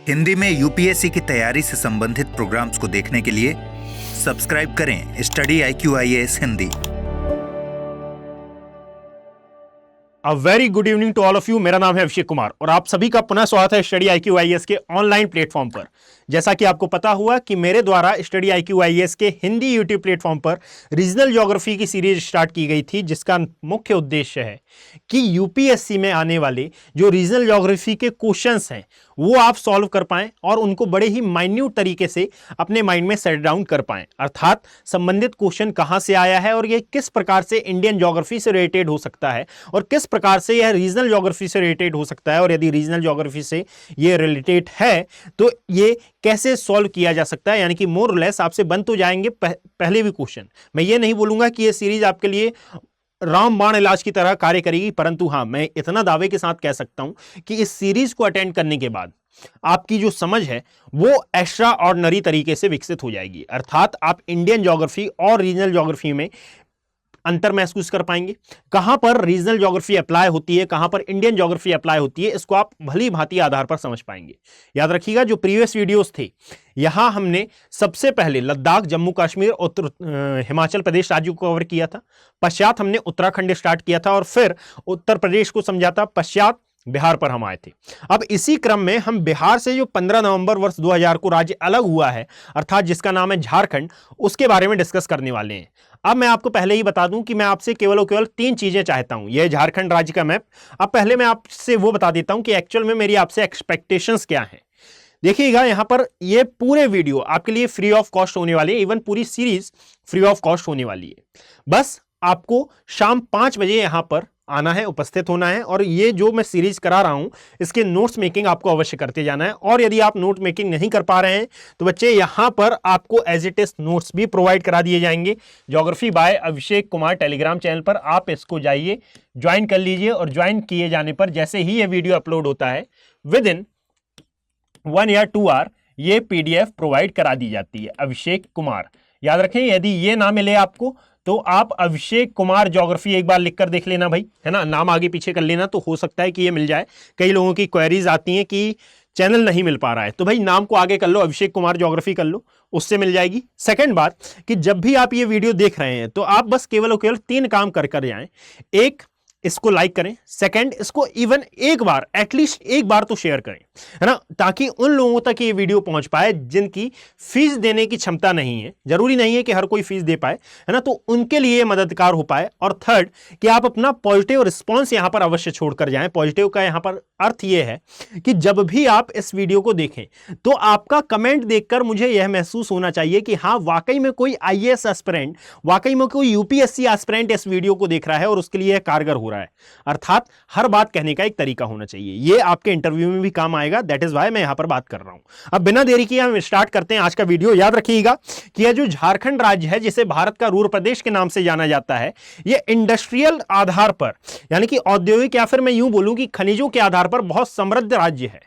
हिंदी में यूपीएससी की तैयारी से संबंधित प्रोग्राम्स को देखने के लिए सब्सक्राइब करें study IQ IAS Hindi. A very good evening to all of you. मेरा नाम है अभिषेक कुमार और आप सभी का पुनः स्वागत है स्टडी IQ IAS के ऑनलाइन प्लेटफॉर्म पर। जैसा कि आपको पता हुआ कि मेरे द्वारा स्टडी IQ IAS के हिंदी यूट्यूब प्लेटफॉर्म पर रीजनल ज्योग्राफी की सीरीज स्टार्ट की गई थी, जिसका मुख्य उद्देश्य है कि यूपीएससी में आने वाले जो रीजनल ज्योग्राफी के क्वेश्चंस हैं वो आप सॉल्व कर पाएं और उनको बड़े ही माइन्यूट तरीके से अपने माइंड में सेट डाउन कर पाएं। अर्थात संबंधित क्वेश्चन कहां से आया है और ये किस प्रकार से इंडियन ज्योग्राफी से रिलेटेड हो सकता है और किस प्रकार से यह रीजनल ज्योग्राफी से रिलेटेड हो सकता है, और यदि रीजनल ज्योग्राफी से ये रिलेटेड है तो ये कैसे सॉल्व किया जा सकता है। यानी कि मोर और लेस आपसे बन तो जाएंगे पहले भी क्वेश्चन। मैं ये नहीं बोलूंगा कि ये सीरीज आपके लिए रामबाण इलाज की तरह कार्य करेगी, परंतु हां, मैं इतना दावे के साथ कह सकता हूं कि इस सीरीज को अटेंड करने के बाद आपकी जो समझ है वो एक्स्ट्रा ऑर्डिनरी तरीके से विकसित हो जाएगी। अर्थात आप इंडियन ज्योग्राफी और रीजनल ज्योग्राफी में अंतर महसूस कर पाएंगे। कहां पर रीजनल ज्योग्राफी अप्लाई होती है, कहां पर इंडियन ज्योग्राफी अप्लाई होती है, इसको आप भली भांति आधार पर समझ पाएंगे। याद रखिएगा, जो प्रीवियस वीडियोस थे यहां हमने सबसे पहले लद्दाख, जम्मू कश्मीर, हिमाचल प्रदेश राज्यों को कवर किया था। पश्चात हमने उत्तराखंड स्टार्ट किया था और फिर उत्तर प्रदेश को समझा था। पश्चात बिहार पर हम आए थे। अब इसी क्रम में हम बिहार से जो 15 नवंबर वर्ष 2000 को राज्य अलग हुआ है, अर्थात जिसका नाम है झारखंड, उसके बारे में डिस्कस करने वाले हैं। अब मैं आपको पहले ही बता दूं कि मैं आपसे केवल और केवल 3 चीजें चाहता हूं। यह झारखंड राज्य का मैप। अब पहले मैं आपसे वो बता देता हूं कि एक्चुअल में मेरी आपसे एक्सपेक्टेशंस क्या हैं। देखिएगा, यहां पर ये पूरे वीडियो आपके लिए फ्री ऑफ कॉस्ट होने वाले, इवन पूरी सीरीज फ्री ऑफ कॉस्ट होने वाली है। बस आपको शाम 5 बजे यहां पर आना है, उपस्थित होना है, और ये जो मैं सीरीज करा रहा हूं इसके नोट्स मेकिंग आपको अवश्य करते जाना है। और यदि आप नोट मेकिंग नहीं कर पा रहे हैं तो बच्चे यहां पर आपको एज इट इज नोट्स भी प्रोवाइड करा दिए जाएंगे। Geography bye Abhishek Kumar Telegram channel पर आप इसको जाइए, ज्वाइन कर लीजिए, और ज्वाइन किए जाने पर जैसे ही ये वीडियो अपलोड होता है विद इन 1 या 2 आवर ये PDF प्रोवाइड करा दी जाती है। अभिषेक कुमार, याद रखें, यदि ये ना मिले आपको तो आप अभिषेक कुमार ज्योग्राफी एक बार लिखकर देख लेना भाई, है ना, नाम आगे पीछे कर लेना, तो हो सकता है कि ये मिल जाए। कई लोगों की क्वेरीज आती हैं कि चैनल नहीं मिल पा रहा है, तो भाई नाम को आगे कर लो, अभिषेक कुमार ज्योग्राफी कर लो, उससे मिल जाएगी। सेकंड बात कि जब भी आप ये वीडियो देख रहे हैं तो आप बस केवल और केवल 3 काम कर जाएं। एक, इसको लाइक करें। सेकंड, इसको इवन एक बार, एटलीस्ट एक बार तो शेयर करें, है ना, ताकि उन लोगों तक ये वीडियो पहुंच पाए जिनकी फीस देने की क्षमता नहीं है। जरूरी नहीं है कि हर कोई फीस दे पाए, है ना, तो उनके लिए मददगार हो पाए। और थर्ड कि आप अपना पॉजिटिव रिस्पॉन्स यहां पर अवश्य छोड़कर जाएं। पॉजिटिव का यहां पर अर्थ यह है कि जब भी आप इस वीडियो को देखें तो आपका कमेंट देखकर मुझे यह महसूस होना चाहिए कि हाँ, वाकई में कोई IAS एस्पिरेंट, वाकई में कोई UPSC एस्पिरेंट इस वीडियो को देख रहा है और उसके लिए कारगर हो रहा है। अर्थात हर बात कहने का एक तरीका होना चाहिए। ये आपके इंटरव्यू में भी काम आएगा। दैट इज व्हाई मैं यहां पर बात कर रहा हूं। अब बिना देरी किए हम स्टार्ट करते हैं आज का वीडियो। याद रखिएगा कि यह जो झारखंड राज्य है, जिसे भारत का रूर प्रदेश के नाम से जाना जाता है, यह इंडस्ट्रियल आधार पर, यानी कि औद्योगिक, या फिर मैं यूं बोलूं कि खनिजों के आधार पर बहुत समृद्ध राज्य है।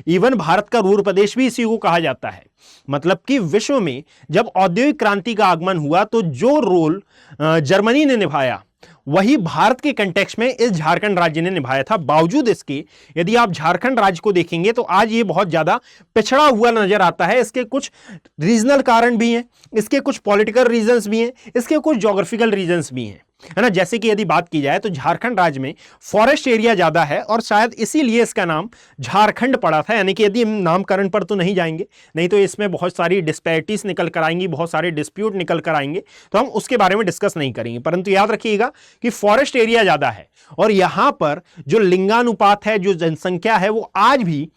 इवन भारत का रूर प्रदेश भी इसी को कहा जाता है। मतलब कि विश्व में जब औद्योगिक क्रांति का आगमन हुआ तो जो रोल जर्मनी ने निभाया वही भारत के कंटेक्स्ट में इस झारखंड राज्य ने निभाया था। बावजूद इसके यदि आप झारखंड राज्य को देखेंगे तो आज ये बहुत ज्यादा पिछड़ा हुआ नजर आता है। इसके कुछ रीजनल कारण भी हैं, इसके कुछ पॉलिटिकल रीजंस भी हैं, इसके कुछ ज्योग्राफिकल रीजंस भी हैं, है ना। जैसे कि यदि बात की जाए तो झारखंड राज्य में फॉरेस्ट एरिया ज्यादा है और शायद इसीलिए इसका नाम झारखंड पड़ा था। यानी कि यदि नामकरण पर तो नहीं जाएंगे, नहीं तो इसमें बहुत सारी डिस्पैरिटीज निकल कर आएंगी, बहुत सारे डिस्प्यूट निकल कर आएंगे, तो हम उसके बारे में डिस्कस नहीं करेंगे। परंतु याद रखिएगा कि फॉरेस्ट एरिया ज्यादा है और यहां पर जो लिंगानुपात है, जो जनसंख्या है, वो आज भी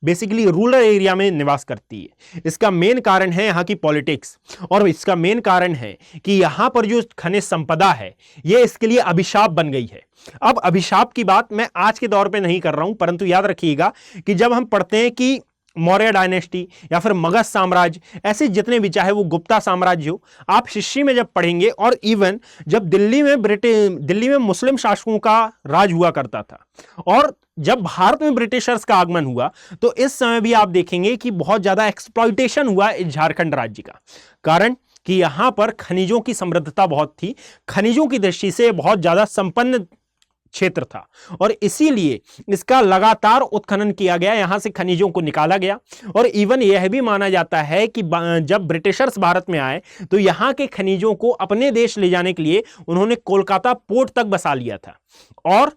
बेसिकली रूरल एरिया में निवास करती है। इसका मेन कारण है यहाँ की पॉलिटिक्स, और इसका मेन कारण है कि यहाँ पर जो खनिज संपदा है ये इसके लिए अभिशाप बन गई है। अब अभिशाप की बात मैं आज के दौर पे नहीं कर रहा हूं, परंतु याद रखिएगा कि जब हम पढ़ते हैं कि मौर्य डायनेस्टी या फिर मगध साम्राज्य, ऐसे जितने भी, चाहे वो गुप्ता साम्राज्य हो, आप हिस्ट्री में जब पढ़ेंगे, और इवन जब दिल्ली में मुस्लिम शासकों का राज हुआ करता था और जब भारत में ब्रिटिशर्स का आगमन हुआ तो इस समय भी आप देखेंगे कि बहुत ज्यादा एक्सप्लॉइटेशन हुआ इस झारखंड राज्य का। कारण कि यहां पर खनिजों की समृद्धता बहुत थी, खनिजों की दृष्टि से बहुत ज्यादा संपन्न क्षेत्र था और इसीलिए इसका लगातार उत्खनन किया गया, यहां से खनिजों को निकाला गया। और इवन यह भी माना जाता है कि जब ब्रिटिशर्स भारत में आए तो यहां के खनिजों को अपने देश ले जाने के लिए उन्होंने कोलकाता पोर्ट तक बसा लिया था और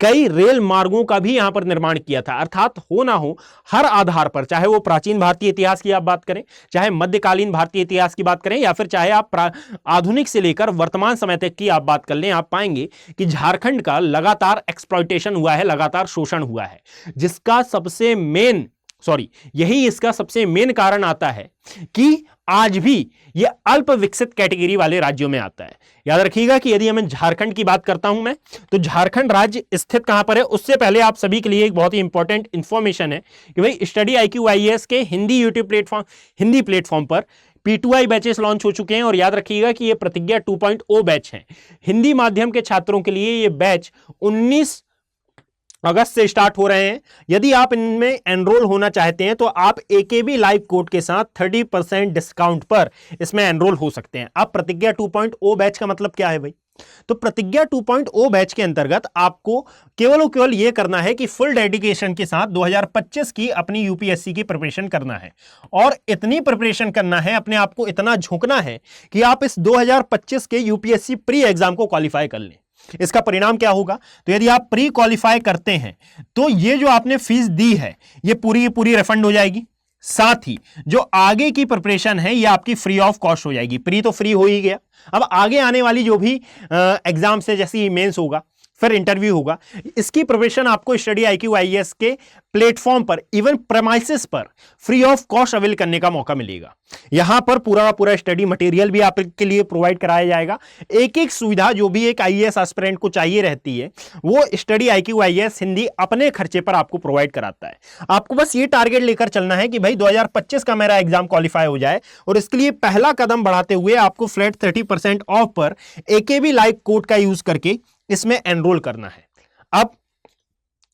कई रेल मार्गों का भी यहां पर निर्माण किया था। अर्थात हो ना हो, हर आधार पर, चाहे वो प्राचीन भारतीय इतिहास की आप बात करें, चाहे मध्यकालीन भारतीय इतिहास की बात करें, या फिर चाहे आप आधुनिक से लेकर वर्तमान समय तक की आप बात कर लें, आप पाएंगे कि झारखंड का लगातार एक्सप्लॉइटेशन हुआ है, लगातार शोषण हुआ है, जिसका सबसे यही इसका सबसे मेन कारण आता है कि आज भी यह अल्प विकसित कैटेगरी वाले राज्यों में आता है। याद रखिएगा कि यदि मैं झारखंड की बात करता हूं तो झारखंड राज्य स्थित कहां पर है, उससे पहले आप सभी के लिए एक बहुत ही इंपॉर्टेंट इंफॉर्मेशन है कि भाई स्टडी IQ IAS के Hindi YouTube platform, Hindi platform पर P2I बैचेस लॉन्च हो चुके हैं और याद रखिएगा कि ये प्रतिज्ञा 2.0 बैच है। हिंदी माध्यम के छात्रों के लिए ये बैच 19 अगस्त से स्टार्ट हो रहे हैं। यदि आप इनमें एनरोल होना चाहते हैं तो आप AKB लाइव कोड के साथ 30% डिस्काउंट पर इसमें एनरोल हो सकते हैं। अब प्रतिज्ञा 2.0 बैच का मतलब क्या है भाई? तो प्रतिज्ञा 2.0 बैच के अंतर्गत आपको केवल और केवल यह करना है कि फुल डेडिकेशन के साथ 2025 की अपनी UPSC की प्रिपरेशन करना है और इतनी प्रिपरेशन करना है, अपने आप को इतना झोंकना है कि आप इस 2025 के UPSC प्री एग्जाम को क्वालिफाई कर लें। इसका परिणाम क्या होगा? तो यदि आप प्री क्वालिफाई करते हैं तो ये जो आपने फीस दी है ये पूरी रिफंड हो जाएगी। साथ ही जो आगे की प्रिपरेशन है ये आपकी फ्री ऑफ कॉस्ट हो जाएगी। प्री तो फ्री हो ही गया, अब आगे आने वाली जो भी एग्जाम से, जैसे मेंस होगा, फिर इंटरव्यू होगा, इसकी प्रिपरेशन आपको स्टडी IQ IAS के प्लेटफॉर्म पर, इवन प्रेमाइसिस पर फ्री ऑफ कॉस्ट अवेल करने का मौका मिलेगा। यहां पर पूरा स्टडी मटेरियल भी आपके लिए प्रोवाइड कराया जाएगा। एक एक सुविधा जो भी एक IAS एस्पिरेंट को चाहिए रहती है वो स्टडी IQ IAS हिंदी अपने खर्चे पर आपको प्रोवाइड कराता है। आपको बस ये टारगेट लेकर चलना है कि भाई 2025 का मेरा एग्जाम क्वालिफाई हो जाए और इसके लिए पहला कदम बढ़ाते हुए आपको फ्लैट 30% ऑफ पर AKB लाइव कोड का यूज करके इसमें एनरोल करना है। अब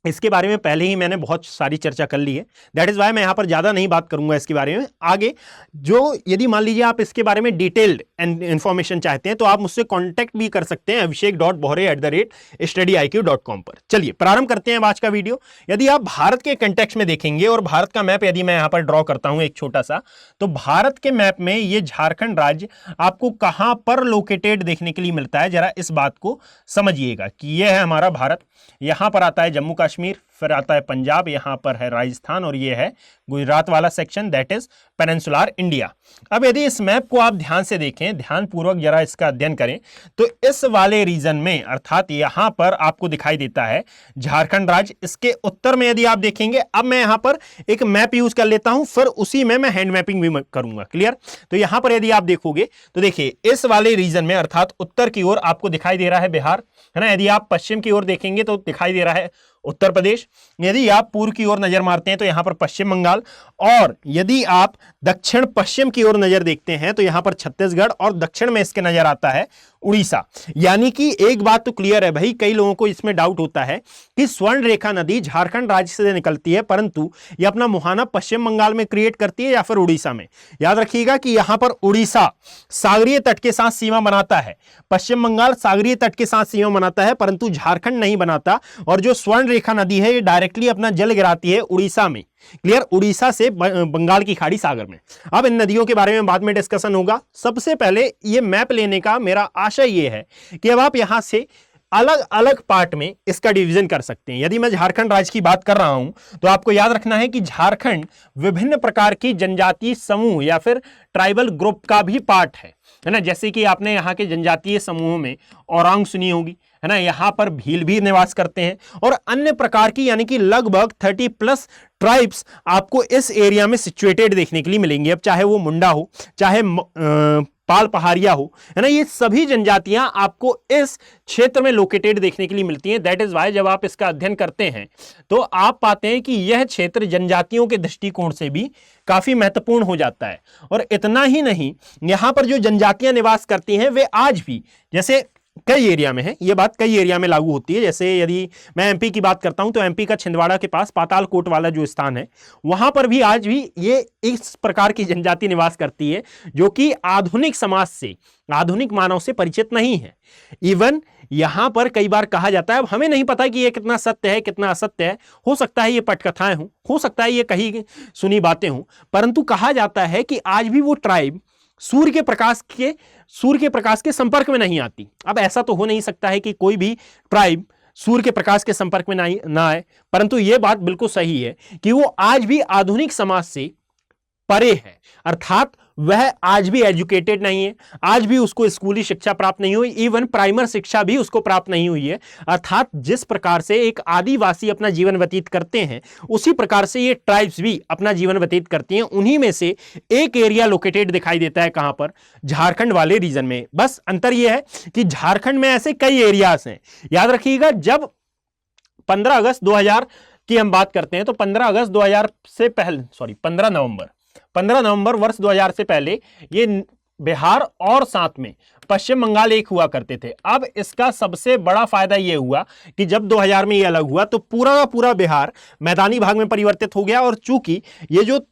इसके बारे में पहले ही मैंने बहुत सारी चर्चा कर ली है, दैट इज वाई मैं यहां पर ज्यादा नहीं बात करूंगा इसके बारे में। आगे जो यदि मान लीजिए आप इसके बारे में डिटेल्ड इंफॉर्मेशन चाहते हैं तो आप मुझसे कांटेक्ट भी कर सकते हैं abhishek.bohre@studiiq.com पर। चलिए प्रारंभ करते हैं आज का वीडियो। यदि आप भारत के कंटेक्स्ट में देखेंगे और भारत का मैप यदि मैं यहां पर ड्रॉ करता हूं एक छोटा सा, तो भारत के मैप में ये झारखंड राज्य आपको कहां पर लोकेटेड देखने के लिए मिलता है, जरा इस बात को समझिएगा कि यह है हमारा भारत। यहां पर आता है जम्मू कश्मीर, फिर आता है पंजाब, यहां पर है राजस्थान और ये है गुजरात वाला section, that is peninsular India. अब यदि इस मैप को आप ध्यान से देखें, ध्यान पूर्वक जरा इसका अध्ययन करें, तो इस वाले रीजन में अर्थात यहां पर आपको दिखाई देता है झारखंड राज्य। इसके उत्तर में यदि आप देखेंगे, अब मैं यहां पर एक मैप यूज कर लेता हूं, फिर उसी में मैं हैंड मैपिंग भी करूंगा। क्लियर? तो यहां पर यदि आप देखोगे तो देखिए इस वाले रीजन में अर्थात उत्तर की ओर आपको दिखाई दे रहा है बिहार, है ना। यदि आप पश्चिम की ओर देखेंगे तो दिखाई दे रहा है उत्तर प्रदेश। यदि आप पूर्व की ओर नजर मारते हैं तो यहां पर पश्चिम बंगाल, और यदि आप दक्षिण पश्चिम की ओर नजर देखते हैं तो यहां पर छत्तीसगढ़, और दक्षिण में इसके नजर आता है उड़ीसा। यानी कि एक बात तो क्लियर है भाई, कई लोगों को इसमें डाउट होता है कि स्वर्ण रेखा नदी झारखंड राज्य से निकलती है परंतु यह अपना मुहाना पश्चिम बंगाल में क्रिएट करती है या फिर उड़ीसा में। याद रखिएगा कि यहां पर उड़ीसा सागरीय तट के साथ सीमा बनाता है, पश्चिम बंगाल सागरीय तट के साथ सीमा बनाता है, परंतु झारखंड नहीं बनाता। और जो स्वर्ण रेखा नदी है ये डायरेक्टली अपना जल गिराती है उड़ीसा में। क्लियर? उड़ीसा से बंगाल की खाड़ी सागर में। अब इन नदियों के बारे में बाद में डिस्कशन होगा। सबसे पहले ये मैप लेने का मेरा आशय ये है कि अब आप यहां से अलग अलग पार्ट में इसका डिवीजन कर सकते हैं। यदि मैं झारखंड राज्य की बात कर रहा हूं तो आपको याद रखना है कि झारखंड विभिन्न प्रकार की जनजातीय समूह या फिर ट्राइबल ग्रुप का भी पार्ट है ना। जैसे कि आपने यहाँ के जनजातीय समूहों में औरंग सुनी होगी, है ना, यहाँ पर भील भी निवास करते हैं, और अन्य प्रकार की यानी कि लगभग 30+ ट्राइब्स आपको इस एरिया में सिचुएटेड देखने के लिए मिलेंगे। अब चाहे वो मुंडा हो, चाहे पाल पहाड़िया हो, है ना, ये सभी जनजातियां आपको इस क्षेत्र में लोकेटेड देखने के लिए मिलती हैं। दैट इज वाई जब आप इसका अध्ययन करते हैं तो आप पाते हैं कि यह क्षेत्र जनजातियों के दृष्टिकोण से भी काफी महत्वपूर्ण हो जाता है। और इतना ही नहीं, यहां पर जो जनजातियां निवास करती हैं वे आज भी, जैसे कई एरिया में है, ये बात कई एरिया में लागू होती है। जैसे यदि मैं एमपी की बात करता हूं तो एमपी का छिंदवाड़ा के पास पातालकोट वाला जो स्थान है, वहां पर भी आज भी ये इस प्रकार की जनजाति निवास करती है जो कि आधुनिक समाज से, आधुनिक मानव से परिचित नहीं है। इवन यहां पर कई बार कहा जाता है, अब हमें नहीं पता कि ये कितना सत्य है कितना असत्य है, हो सकता है ये पटकथाएं हों, हो सकता है ये कहीं सुनी बातें हों, परंतु कहा जाता है कि आज भी वो ट्राइब सूर्य के प्रकाश के संपर्क में नहीं आती। अब ऐसा तो हो नहीं सकता है कि कोई भी ट्राइब सूर्य के प्रकाश के संपर्क में ना आए, परंतु यह बात बिल्कुल सही है कि वो आज भी आधुनिक समाज से परे है, अर्थात वह आज भी एजुकेटेड नहीं है, आज भी उसको स्कूली शिक्षा प्राप्त नहीं हुई, इवन प्राइमर शिक्षा भी उसको प्राप्त नहीं हुई है। अर्थात जिस प्रकार से एक आदिवासी अपना जीवन व्यतीत करते हैं, उसी प्रकार से ये ट्राइब्स भी अपना जीवन व्यतीत करती हैं। उन्हीं में से एक एरिया लोकेटेड दिखाई देता है कहां पर, झारखंड वाले रीजन में। बस अंतर यह है कि झारखंड में ऐसे कई एरियाज हैं। याद रखिएगा, जब 15 अगस्त 2000 की हम बात करते हैं तो 15 अगस्त 2000 से पहले, 15 नवंबर वर्ष 2000 से पहले ये बिहार और साथ में पश्चिम बंगाल एक हुआ करते थे। अब इसका सबसे बड़ा फायदा यह हुआ कि जब 2000 में ये अलग हुआ तो पूरा का पूरा बिहार मैदानी भाग में परिवर्तित हो गया, और चूंकि ये जो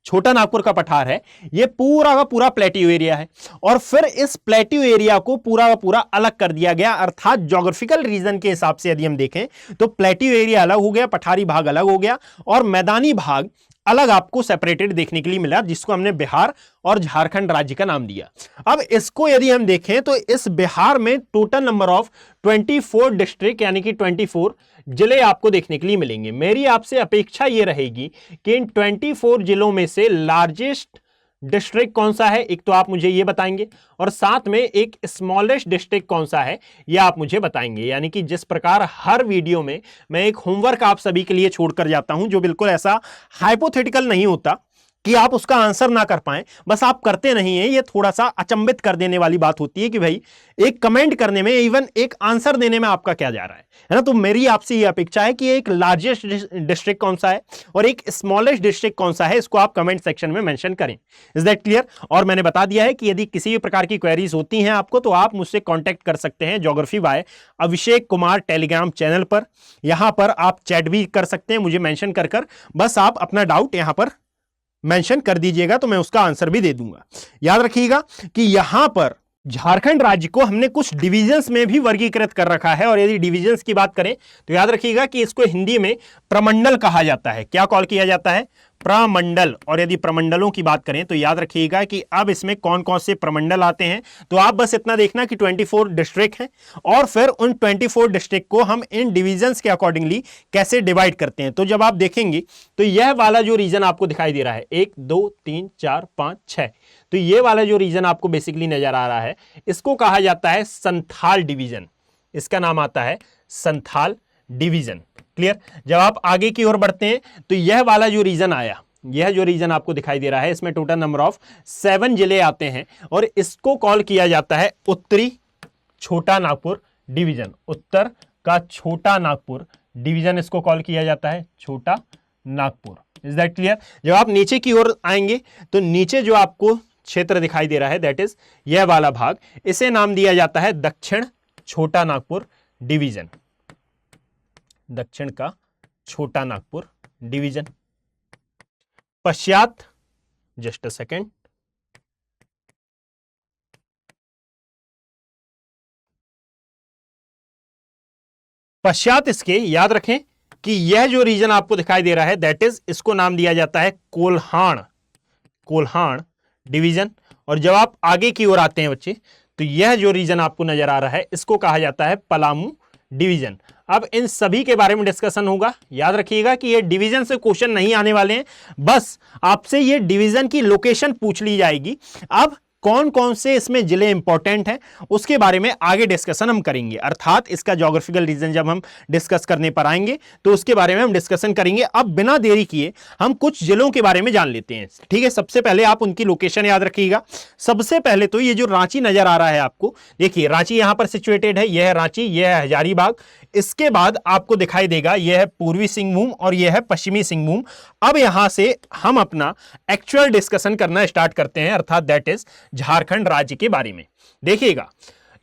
छोटा नागपुर का पठार है, ये पूरा का पूरा प्लेट्यू एरिया है, और फिर इस प्लेट्यू एरिया को पूरा का पूरा अलग कर दिया गया। अर्थात ज्योग्राफिकल रीजन के हिसाब से यदि हम देखें तो प्लेट्यू एरिया अलग हो गया, पठारी भाग अलग हो गया, और मैदानी भाग अलग आपको सेपरेटेड देखने के लिए मिला, जिसको हमने बिहार और झारखंड राज्य का नाम दिया। अब इसको यदि हम देखें तो इस बिहार में टोटल नंबर ऑफ 24 डिस्ट्रिक्ट यानी कि 24 जिले आपको देखने के लिए मिलेंगे। मेरी आपसे अपेक्षा यह रहेगी कि इन 24 जिलों में से लार्जेस्ट डिस्ट्रिक्ट कौन सा है, एक तो आप मुझे ये बताएंगे, और साथ में एक स्मॉलेस्ट डिस्ट्रिक्ट कौन सा है ये आप मुझे बताएंगे। यानी कि जिस प्रकार हर वीडियो में मैं एक होमवर्क आप सभी के लिए छोड़कर जाता हूं, जो बिल्कुल ऐसा हाइपोथेटिकल नहीं होता कि आप उसका आंसर ना कर पाएं, बस आप करते नहीं हैं, ये थोड़ा सा अचंभित कर देने वाली बात होती है कि भाई एक कमेंट करने में, इवन एक आंसर देने में आपका क्या जा रहा है ना। तो मेरी आपसे ये अपेक्षा है कि एक लार्जेस्ट डिस्ट्रिक्ट कौन सा है और एक स्मॉलेस्ट डिस्ट्रिक्ट कौन सा है, इसको आप कमेंट सेक्शन में मेंशन करें। Is that clear? और मैंने बता दिया है कि यदि किसी भी प्रकार की क्वेरीज होती हैं आपको, तो आप मुझसे कॉन्टैक्ट कर सकते हैं geography bye Abhishek Kumar Telegram channel पर। यहां पर आप चैट भी कर सकते हैं मुझे मेंशन कर बस आप अपना डाउट यहां पर मेंशन कर दीजिएगा, तो मैं उसका आंसर भी दे दूंगा। याद रखिएगा कि यहां पर झारखंड राज्य को हमने कुछ डिविजन्स में भी वर्गीकृत कर रखा है, और यदि डिविजन्स की बात करें तो याद रखिएगा कि इसको हिंदी में प्रमंडल कहा जाता है। क्या कॉल किया जाता है? प्रमंडल। और यदि प्रमंडलों की बात करें तो याद रखिएगा कि अब इसमें कौन कौन से प्रमंडल आते हैं, तो आप बस इतना देखना कि 24 डिस्ट्रिक्ट हैं, और फिर उन 24 डिस्ट्रिक्ट को हम इन डिविजन्स के अकॉर्डिंगली कैसे डिवाइड करते हैं। तो जब आप देखेंगे तो यह वाला जो रीजन आपको दिखाई दे रहा है, 1 2 3 4 5 6, तो ये वाला जो रीजन आपको बेसिकली नजर आ रहा है, इसको कहा जाता है संथाल डिवीजन। इसका नाम आता है संथाल डिवीजन। क्लियर? जब आप आगे की ओर बढ़ते हैं तो यह वाला जो रीजन आया, यह जो रीजन आपको दिखाई दे रहा है, इसमें टोटल नंबर ऑफ 7 जिले आते हैं, और इसको कॉल किया जाता है उत्तरी छोटा नागपुर डिवीजन। उत्तर का छोटा नागपुर डिवीजन इसको कॉल किया जाता है छोटा नागपुर। Is that clear? जब आप नीचे की ओर आएंगे तो नीचे जो आपको क्षेत्र दिखाई दे रहा है, दैट इज यह वाला भाग, इसे नाम दिया जाता है दक्षिण छोटा नागपुर डिवीजन। दक्षिण का छोटा नागपुर डिवीजन। पश्चात, जस्ट अ सेकेंड, पश्चात इसके याद रखें कि यह जो रीजन आपको दिखाई दे रहा है, दैट इज, इसको नाम दिया जाता है कोल्हान डिवीजन। और जब आप आगे की ओर आते हैं बच्चे, तो यह जो रीजन आपको नजर आ रहा है, इसको कहा जाता है पलामू डिवीजन। अब इन सभी के बारे में डिस्कशन होगा। याद रखिएगा कि ये डिवीजन से क्वेश्चन नहीं आने वाले हैं, बस आपसे ये डिवीजन की लोकेशन पूछ ली जाएगी। अब कौन कौन से इसमें जिले इंपॉर्टेंट हैं उसके बारे में आगे डिस्कशन हम करेंगे, अर्थात इसका ज्योग्राफिकल रीजन जब हम डिस्कस करने पर आएंगे तो उसके बारे में हम डिस्कशन करेंगे। अब बिना देरी किए हम कुछ जिलों के बारे में जान लेते हैं। ठीक है, सबसे पहले आप उनकी लोकेशन याद रखिएगा। सबसे पहले तो ये जो रांची नजर आ रहा है आपको, देखिए रांची यहां पर सिचुएटेड है, यह है रांची, यह है हजारीबाग, इसके बाद आपको दिखाई देगा यह है पूर्वी सिंहभूम और यह है पश्चिमी सिंहभूम। अब यहां से हम अपना एक्चुअल डिस्कशन करना स्टार्ट करते हैं, अर्थात दैट इज झारखंड राज्य के बारे में। देखिएगा,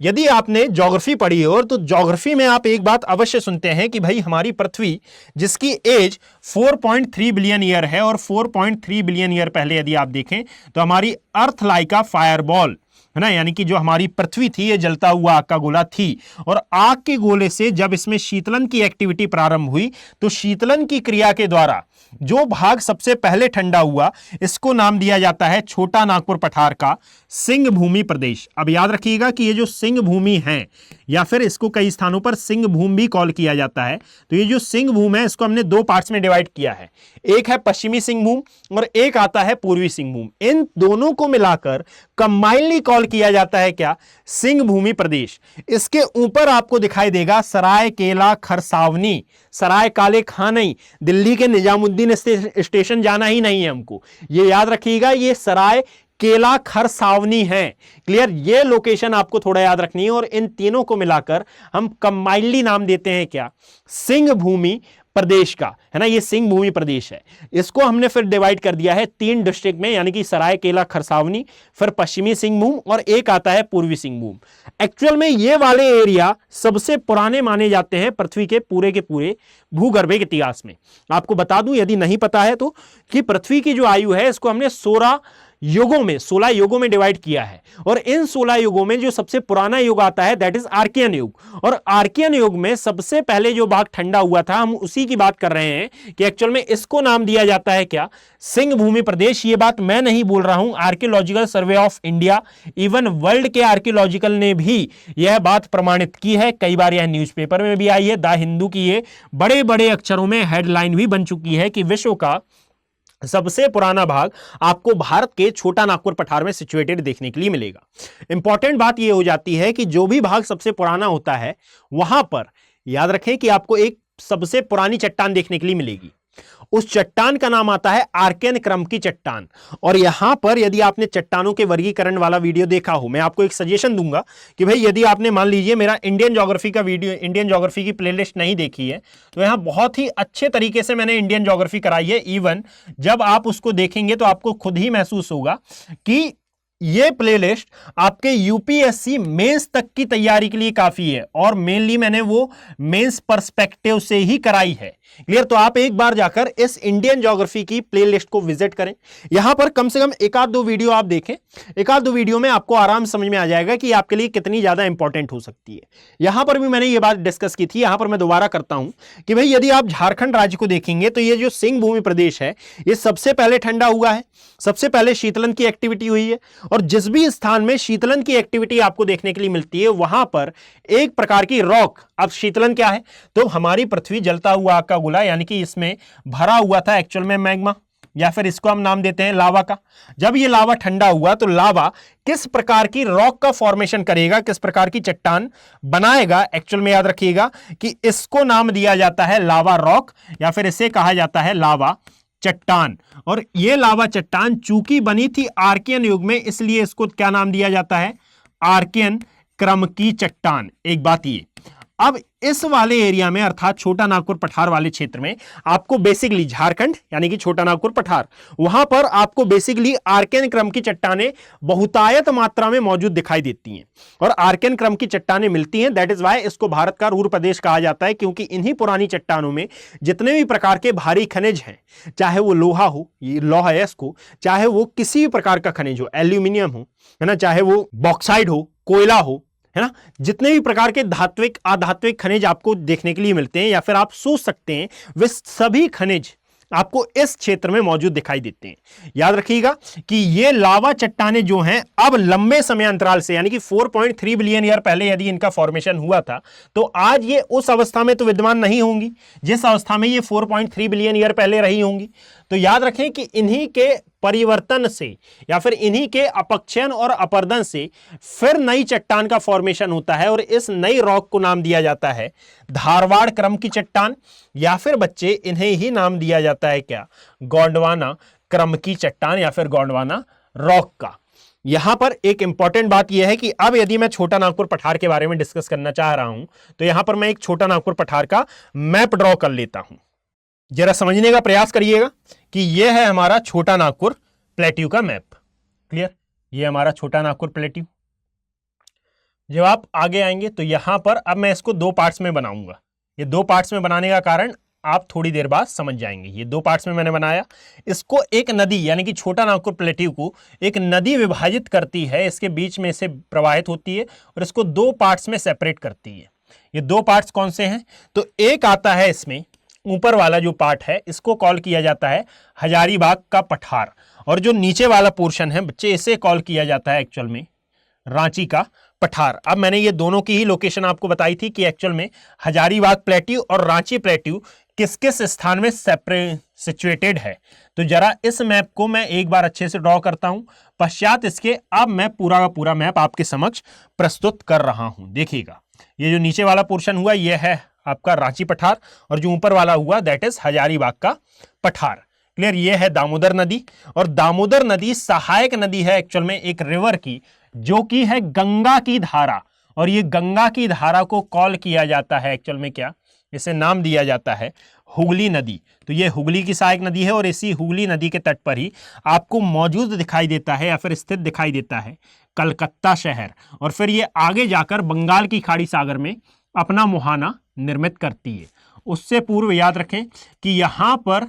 यदि आपने ज्योग्राफी पढ़ी हो तो ज्योग्राफी में आप एक बात अवश्य सुनते हैं कि भाई हमारी पृथ्वी जिसकी एज 4.3 बिलियन ईयर है, और 4.3 बिलियन ईयर पहले यदि आप देखें तो हमारी अर्थ लाइक अ फायरबॉल है ना, यानी कि जो हमारी पृथ्वी थी ये जलता हुआ आग का गोला थी, और आग के गोले से जब इसमें शीतलन की एक्टिविटी प्रारंभ हुई तो शीतलन की क्रिया के द्वारा जो भाग सबसे पहले ठंडा हुआ इसको नाम दिया जाता है छोटा नागपुर पठार का सिंह भूमि प्रदेश। अब याद रखिएगा कि ये जो सिंह भूमि है, या फिर इसको कई स्थानों पर सिंह भूमि भी कॉल किया जाता है, तो ये जो सिंह भूमि है इसको हमने दो पार्ट्स में डिवाइड किया है, एक है पश्चिमी सिंहभूम और एक आता है पूर्वी सिंहभूम। इन दोनों को मिलाकर कंबाइनली कॉल किया जाता है क्या, सिंह भूमि प्रदेश। इसके ऊपर आपको दिखाई देगा सरायकेला खरसावनी, सराय काले खानई, दिल्ली के निजामुद्दीन स्टेशन जाना ही नहीं है हमको, ये याद रखिएगा ये सराय केला खरसावनी है। क्लियर, ये लोकेशन आपको थोड़ा याद रखनी है, और इन तीनों को मिलाकर हम कंबाइनली नाम देते हैं क्या, सिंह भूमि प्रदेश का, है ना, ये सिंह भूमि प्रदेश है। इसको हमने फिर डिवाइड कर दिया है 3 डिस्ट्रिक्ट में, यानी कि सरायकेला खरसावनी, फिर पश्चिमी सिंहभूम और एक आता है पूर्वी सिंहभूम। एक्चुअल में ये वाले एरिया सबसे पुराने माने जाते हैं पृथ्वी के पूरे भूगर्भिक इतिहास में। आपको बता दूं यदि नहीं पता है तो, कि पृथ्वी की जो आयु है इसको हमने 16 युगों में डिवाइड किया है, और इन 16 युगों में जो सबसे पुराना युग आता है दैट इज आर्कियन युग, और आर्कियन युग में सबसे पहले जो भाग ठंडा हुआ था हम उसी की बात कर रहे हैं कि एक्चुअल में इसको नाम दिया जाता है क्या, सिंह भूमि प्रदेश। ये बात मैं नहीं बोल रहा हूं, archaeological survey of India, even world के आर्कियोलॉजिकल ने भी यह बात प्रमाणित की है, कई बार यह न्यूज़पेपर में भी आई है, द हिंदू की ये बड़े बड़े अक्षरों में हेडलाइन भी बन चुकी है कि विश्व का सबसे पुराना भाग आपको भारत के छोटा नागपुर पठार में सिचुएटेड देखने के लिए मिलेगा। इंपॉर्टेंट बात यह हो जाती है कि जो भी भाग सबसे पुराना होता है वहां पर याद रखें कि आपको एक सबसे पुरानी चट्टान देखने के लिए मिलेगी। उस चट्टान का नाम आता है आर्कियन क्रम की चट्टान। और यहां पर यदि आपने चट्टानों के वर्गीकरण वाला वीडियो देखा हो, मैं आपको एक सजेशन दूंगा कि भाई यदि आपने मान लीजिए मेरा इंडियन ज्योग्राफी का वीडियो, इंडियन ज्योग्राफी की प्लेलिस्ट नहीं देखी है, तो यहां बहुत ही अच्छे तरीके से मैंने इंडियन ज्योग्राफी कराई है। इवन जब आप उसको देखेंगे तो आपको खुद ही महसूस होगा कि ये प्लेलिस्ट आपके यूपीएससी मेंस तक की तैयारी के लिए काफी है, और मेनली मैंने वो मेंस पर्सपेक्टिव से ही कराई है। क्लियर, तो आप एक बार जाकर इस इंडियन ज्योग्राफी की प्लेलिस्ट को विजिट करें, यहां पर कम से कम एक आध दो वीडियो आप देखें, एक आध दो वीडियो में आपको आराम समझ में आ जाएगा कि आपके लिए कितनी ज्यादा इंपॉर्टेंट हो सकती है। यहां पर भी मैंने ये बात डिस्कस की थी, यहां पर मैं दोबारा करता हूं कि भाई यदि आप झारखंड राज्य को देखेंगे तो ये जो सिंह भूमि प्रदेश है ये सबसे पहले ठंडा हुआ है, सबसे पहले शीतलन की एक्टिविटी हुई है, और जिस भी स्थान में शीतलन की एक्टिविटी आपको देखने के लिए मिलती है वहां पर एक प्रकार की रॉक, अब शीतलन क्या है तो हमारी पृथ्वी जलता हुआ आग का गोला, यानी कि इसमें भरा हुआ था एक्चुअल में मैग्मा, या फिर इसको हम नाम देते हैं लावा का। जब ये लावा ठंडा हुआ तो लावा किस प्रकार की रॉक का फॉर्मेशन करेगा, किस प्रकार की चट्टान बनाएगा, एक्चुअल में याद रखिएगा कि इसको नाम दिया जाता है लावा रॉक, या फिर इसे कहा जाता है लावा चट्टान। और ये लावा चट्टान चूंकि बनी थी आर्कियन युग में, इसलिए इसको क्या नाम दिया जाता है, आर्कियन क्रम की चट्टान। एक बात ये, अब इस वाले एरिया में अर्थात छोटा नागपुर पठार वाले क्षेत्र में आपको बेसिकली झारखंड यानी कि छोटा नागपुर पठार, वहां पर आपको बेसिकली आर्कियन क्रम की चट्टानें बहुतायत मात्रा में मौजूद दिखाई देती हैं, और आर्कियन क्रम की चट्टानें मिलती हैं। दैट इज वाई इसको भारत का रूर प्रदेश कहा जाता है, क्योंकि इन्हीं पुरानी चट्टानों में जितने भी प्रकार के भारी खनिज हैं, चाहे वो लोहा हो, ये लोहा है इसको, चाहे वो किसी भी प्रकार का खनिज हो, एल्यूमिनियम हो, है ना, चाहे वो बॉक्साइड हो, कोयला हो, है ना, जितने भी प्रकार के धात्विक अधात्विक खनिज आपको देखने के लिए मिलते हैं, या फिर आप सोच सकते हैं वे सभी खनिज आपको इस क्षेत्र में मौजूद दिखाई देते हैं। याद रखिएगा कि ये लावा चट्टानें जो हैं अब लंबे समय अंतराल से, यानी कि 4.3 बिलियन ईयर पहले यदि इनका फॉर्मेशन हुआ था तो आज ये उस अवस्था में तो विद्यमान नहीं होंगी जिस अवस्था में ये 4.3 बिलियन ईयर पहले रही होंगी। तो याद रखें कि इन्हीं के परिवर्तन से या फिर इन्हीं के अपक्षयन और अपर्दन से फिर नई चट्टान का फॉर्मेशन होता है, और इस नई रॉक को नाम दिया जाता है धारवाड़ क्रम की चट्टान, या फिर बच्चे इन्हें ही नाम दिया जाता है क्या, गोंडवाना क्रम की चट्टान, या फिर गोंडवाना रॉक का। यहां पर एक इंपॉर्टेंट बात यह है कि अब यदि मैं छोटा नागपुर पठार के बारे में डिस्कस करना चाह रहा हूं तो यहां पर मैं एक छोटा नागपुर पठार का मैप ड्रॉ कर लेता हूं। जरा समझने का प्रयास करिएगा कि यह है हमारा छोटा नागपुर प्लेट्यू का मैप। क्लियर? यह हमारा छोटा नागपुर प्लेट्यू। जब आप आगे आएंगे तो यहां पर अब मैं इसको दो पार्ट्स में बनाऊंगा। ये दो पार्ट्स में बनाने का कारण आप थोड़ी देर बाद समझ जाएंगे। ये दो पार्ट्स में मैंने बनाया। इसको एक नदी यानी कि छोटा नागपुर प्लेट्यू को एक नदी विभाजित करती है, इसके बीच में से प्रवाहित होती है और इसको दो पार्ट्स में सेपरेट करती है। ये दो पार्ट्स कौन से हैं? तो एक आता है इसमें ऊपर वाला जो पार्ट है इसको कॉल किया जाता है हजारीबाग का पठार, और जो नीचे वाला पोर्शन है बच्चे इसे कॉल किया जाता है एक्चुअल में रांची का पठार। अब मैंने ये दोनों की ही लोकेशन आपको बताई थी कि एक्चुअल में हजारीबाग प्लेट्यू और रांची प्लेट्यू किस किस स्थान में सिचुएटेड है। तो जरा इस मैप को मैं एक बार अच्छे से ड्रॉ करता हूं, पश्चात इसके अब मैं पूरा का पूरा मैप आपके समक्ष प्रस्तुत कर रहा हूं। देखिएगा, ये जो नीचे वाला पोर्शन हुआ यह है आपका रांची पठार, और जो ऊपर वाला हुआ दैट इज हजारीबाग का पठार। क्लियर? ये है दामोदर नदी, और दामोदर नदी सहायक नदी है एक्चुअल में एक रिवर की, जो कि है गंगा की धारा, और ये गंगा की धारा को कॉल किया जाता है एक्चुअल में क्या, इसे नाम दिया जाता है हुगली नदी। तो ये हुगली की सहायक नदी है, और इसी हुगली नदी के तट पर ही आपको मौजूद दिखाई देता है या फिर स्थित दिखाई देता है कलकत्ता शहर, और फिर ये आगे जाकर बंगाल की खाड़ी सागर में अपना मुहाना निर्मित करती है। उससे पूर्व याद रखें कि यहां पर,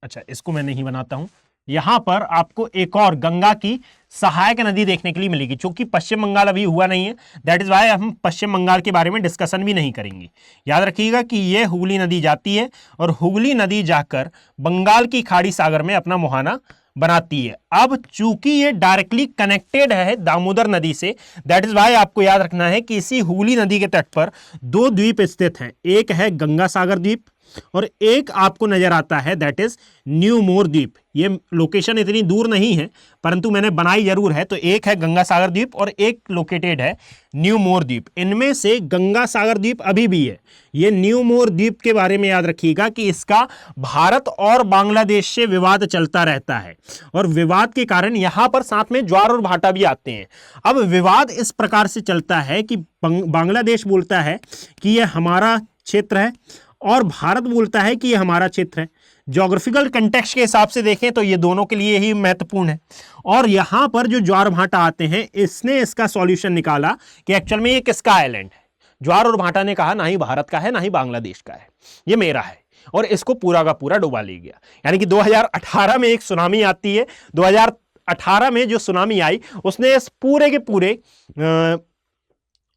अच्छा इसको मैं नहीं बनाता हूं, यहां पर आपको एक और गंगा की सहायक नदी देखने के लिए मिलेगी। क्योंकि पश्चिम बंगाल अभी हुआ नहीं है, दैट इज वाई हम पश्चिम बंगाल के बारे में डिस्कशन भी नहीं करेंगे। याद रखिएगा कि यह हुगली नदी जाती है और हुगली नदी जाकर बंगाल की खाड़ी सागर में अपना मुहाना बनाती है। अब चूंकि ये डायरेक्टली कनेक्टेड है दामोदर नदी से, दैट इज वाई आपको याद रखना है कि इसी हुगली नदी के तट पर दो द्वीप स्थित हैं। एक है गंगा सागर द्वीप और एक आपको नजर आता है दैट इज न्यू मोर द्वीप। ये लोकेशन इतनी दूर नहीं है परंतु मैंने बनाई जरूर है। तो एक है गंगा सागर द्वीप और एक लोकेटेड है न्यू मोर द्वीप। इनमें से गंगा सागर द्वीप अभी भी है। ये न्यू मोर द्वीप के बारे में याद रखिएगा कि इसका भारत और बांग्लादेश से विवाद चलता रहता है, और विवाद के कारण यहां पर साथ में ज्वार और भाटा भी आते हैं। अब विवाद इस प्रकार से चलता है कि बांग्लादेश बोलता है कि यह हमारा क्षेत्र है और भारत बोलता है कि यह हमारा क्षेत्र है। ज्योग्राफिकल कंटेक्स्ट के हिसाब से देखें तो ये दोनों के लिए ही महत्वपूर्ण है। और यहां पर जो ज्वार भाटा आते हैं, इसने इसका सॉल्यूशन निकाला कि एक्चुअल में ये किसका आइलैंड है। ज्वार और भाटा ने कहा ना ही भारत का है ना ही बांग्लादेश का है, ये मेरा है, और इसको पूरा का पूरा डुबा ले गया। यानी कि 2018 में एक सुनामी आती है। 2018 में जो सुनामी आई उसने इस पूरे के पूरे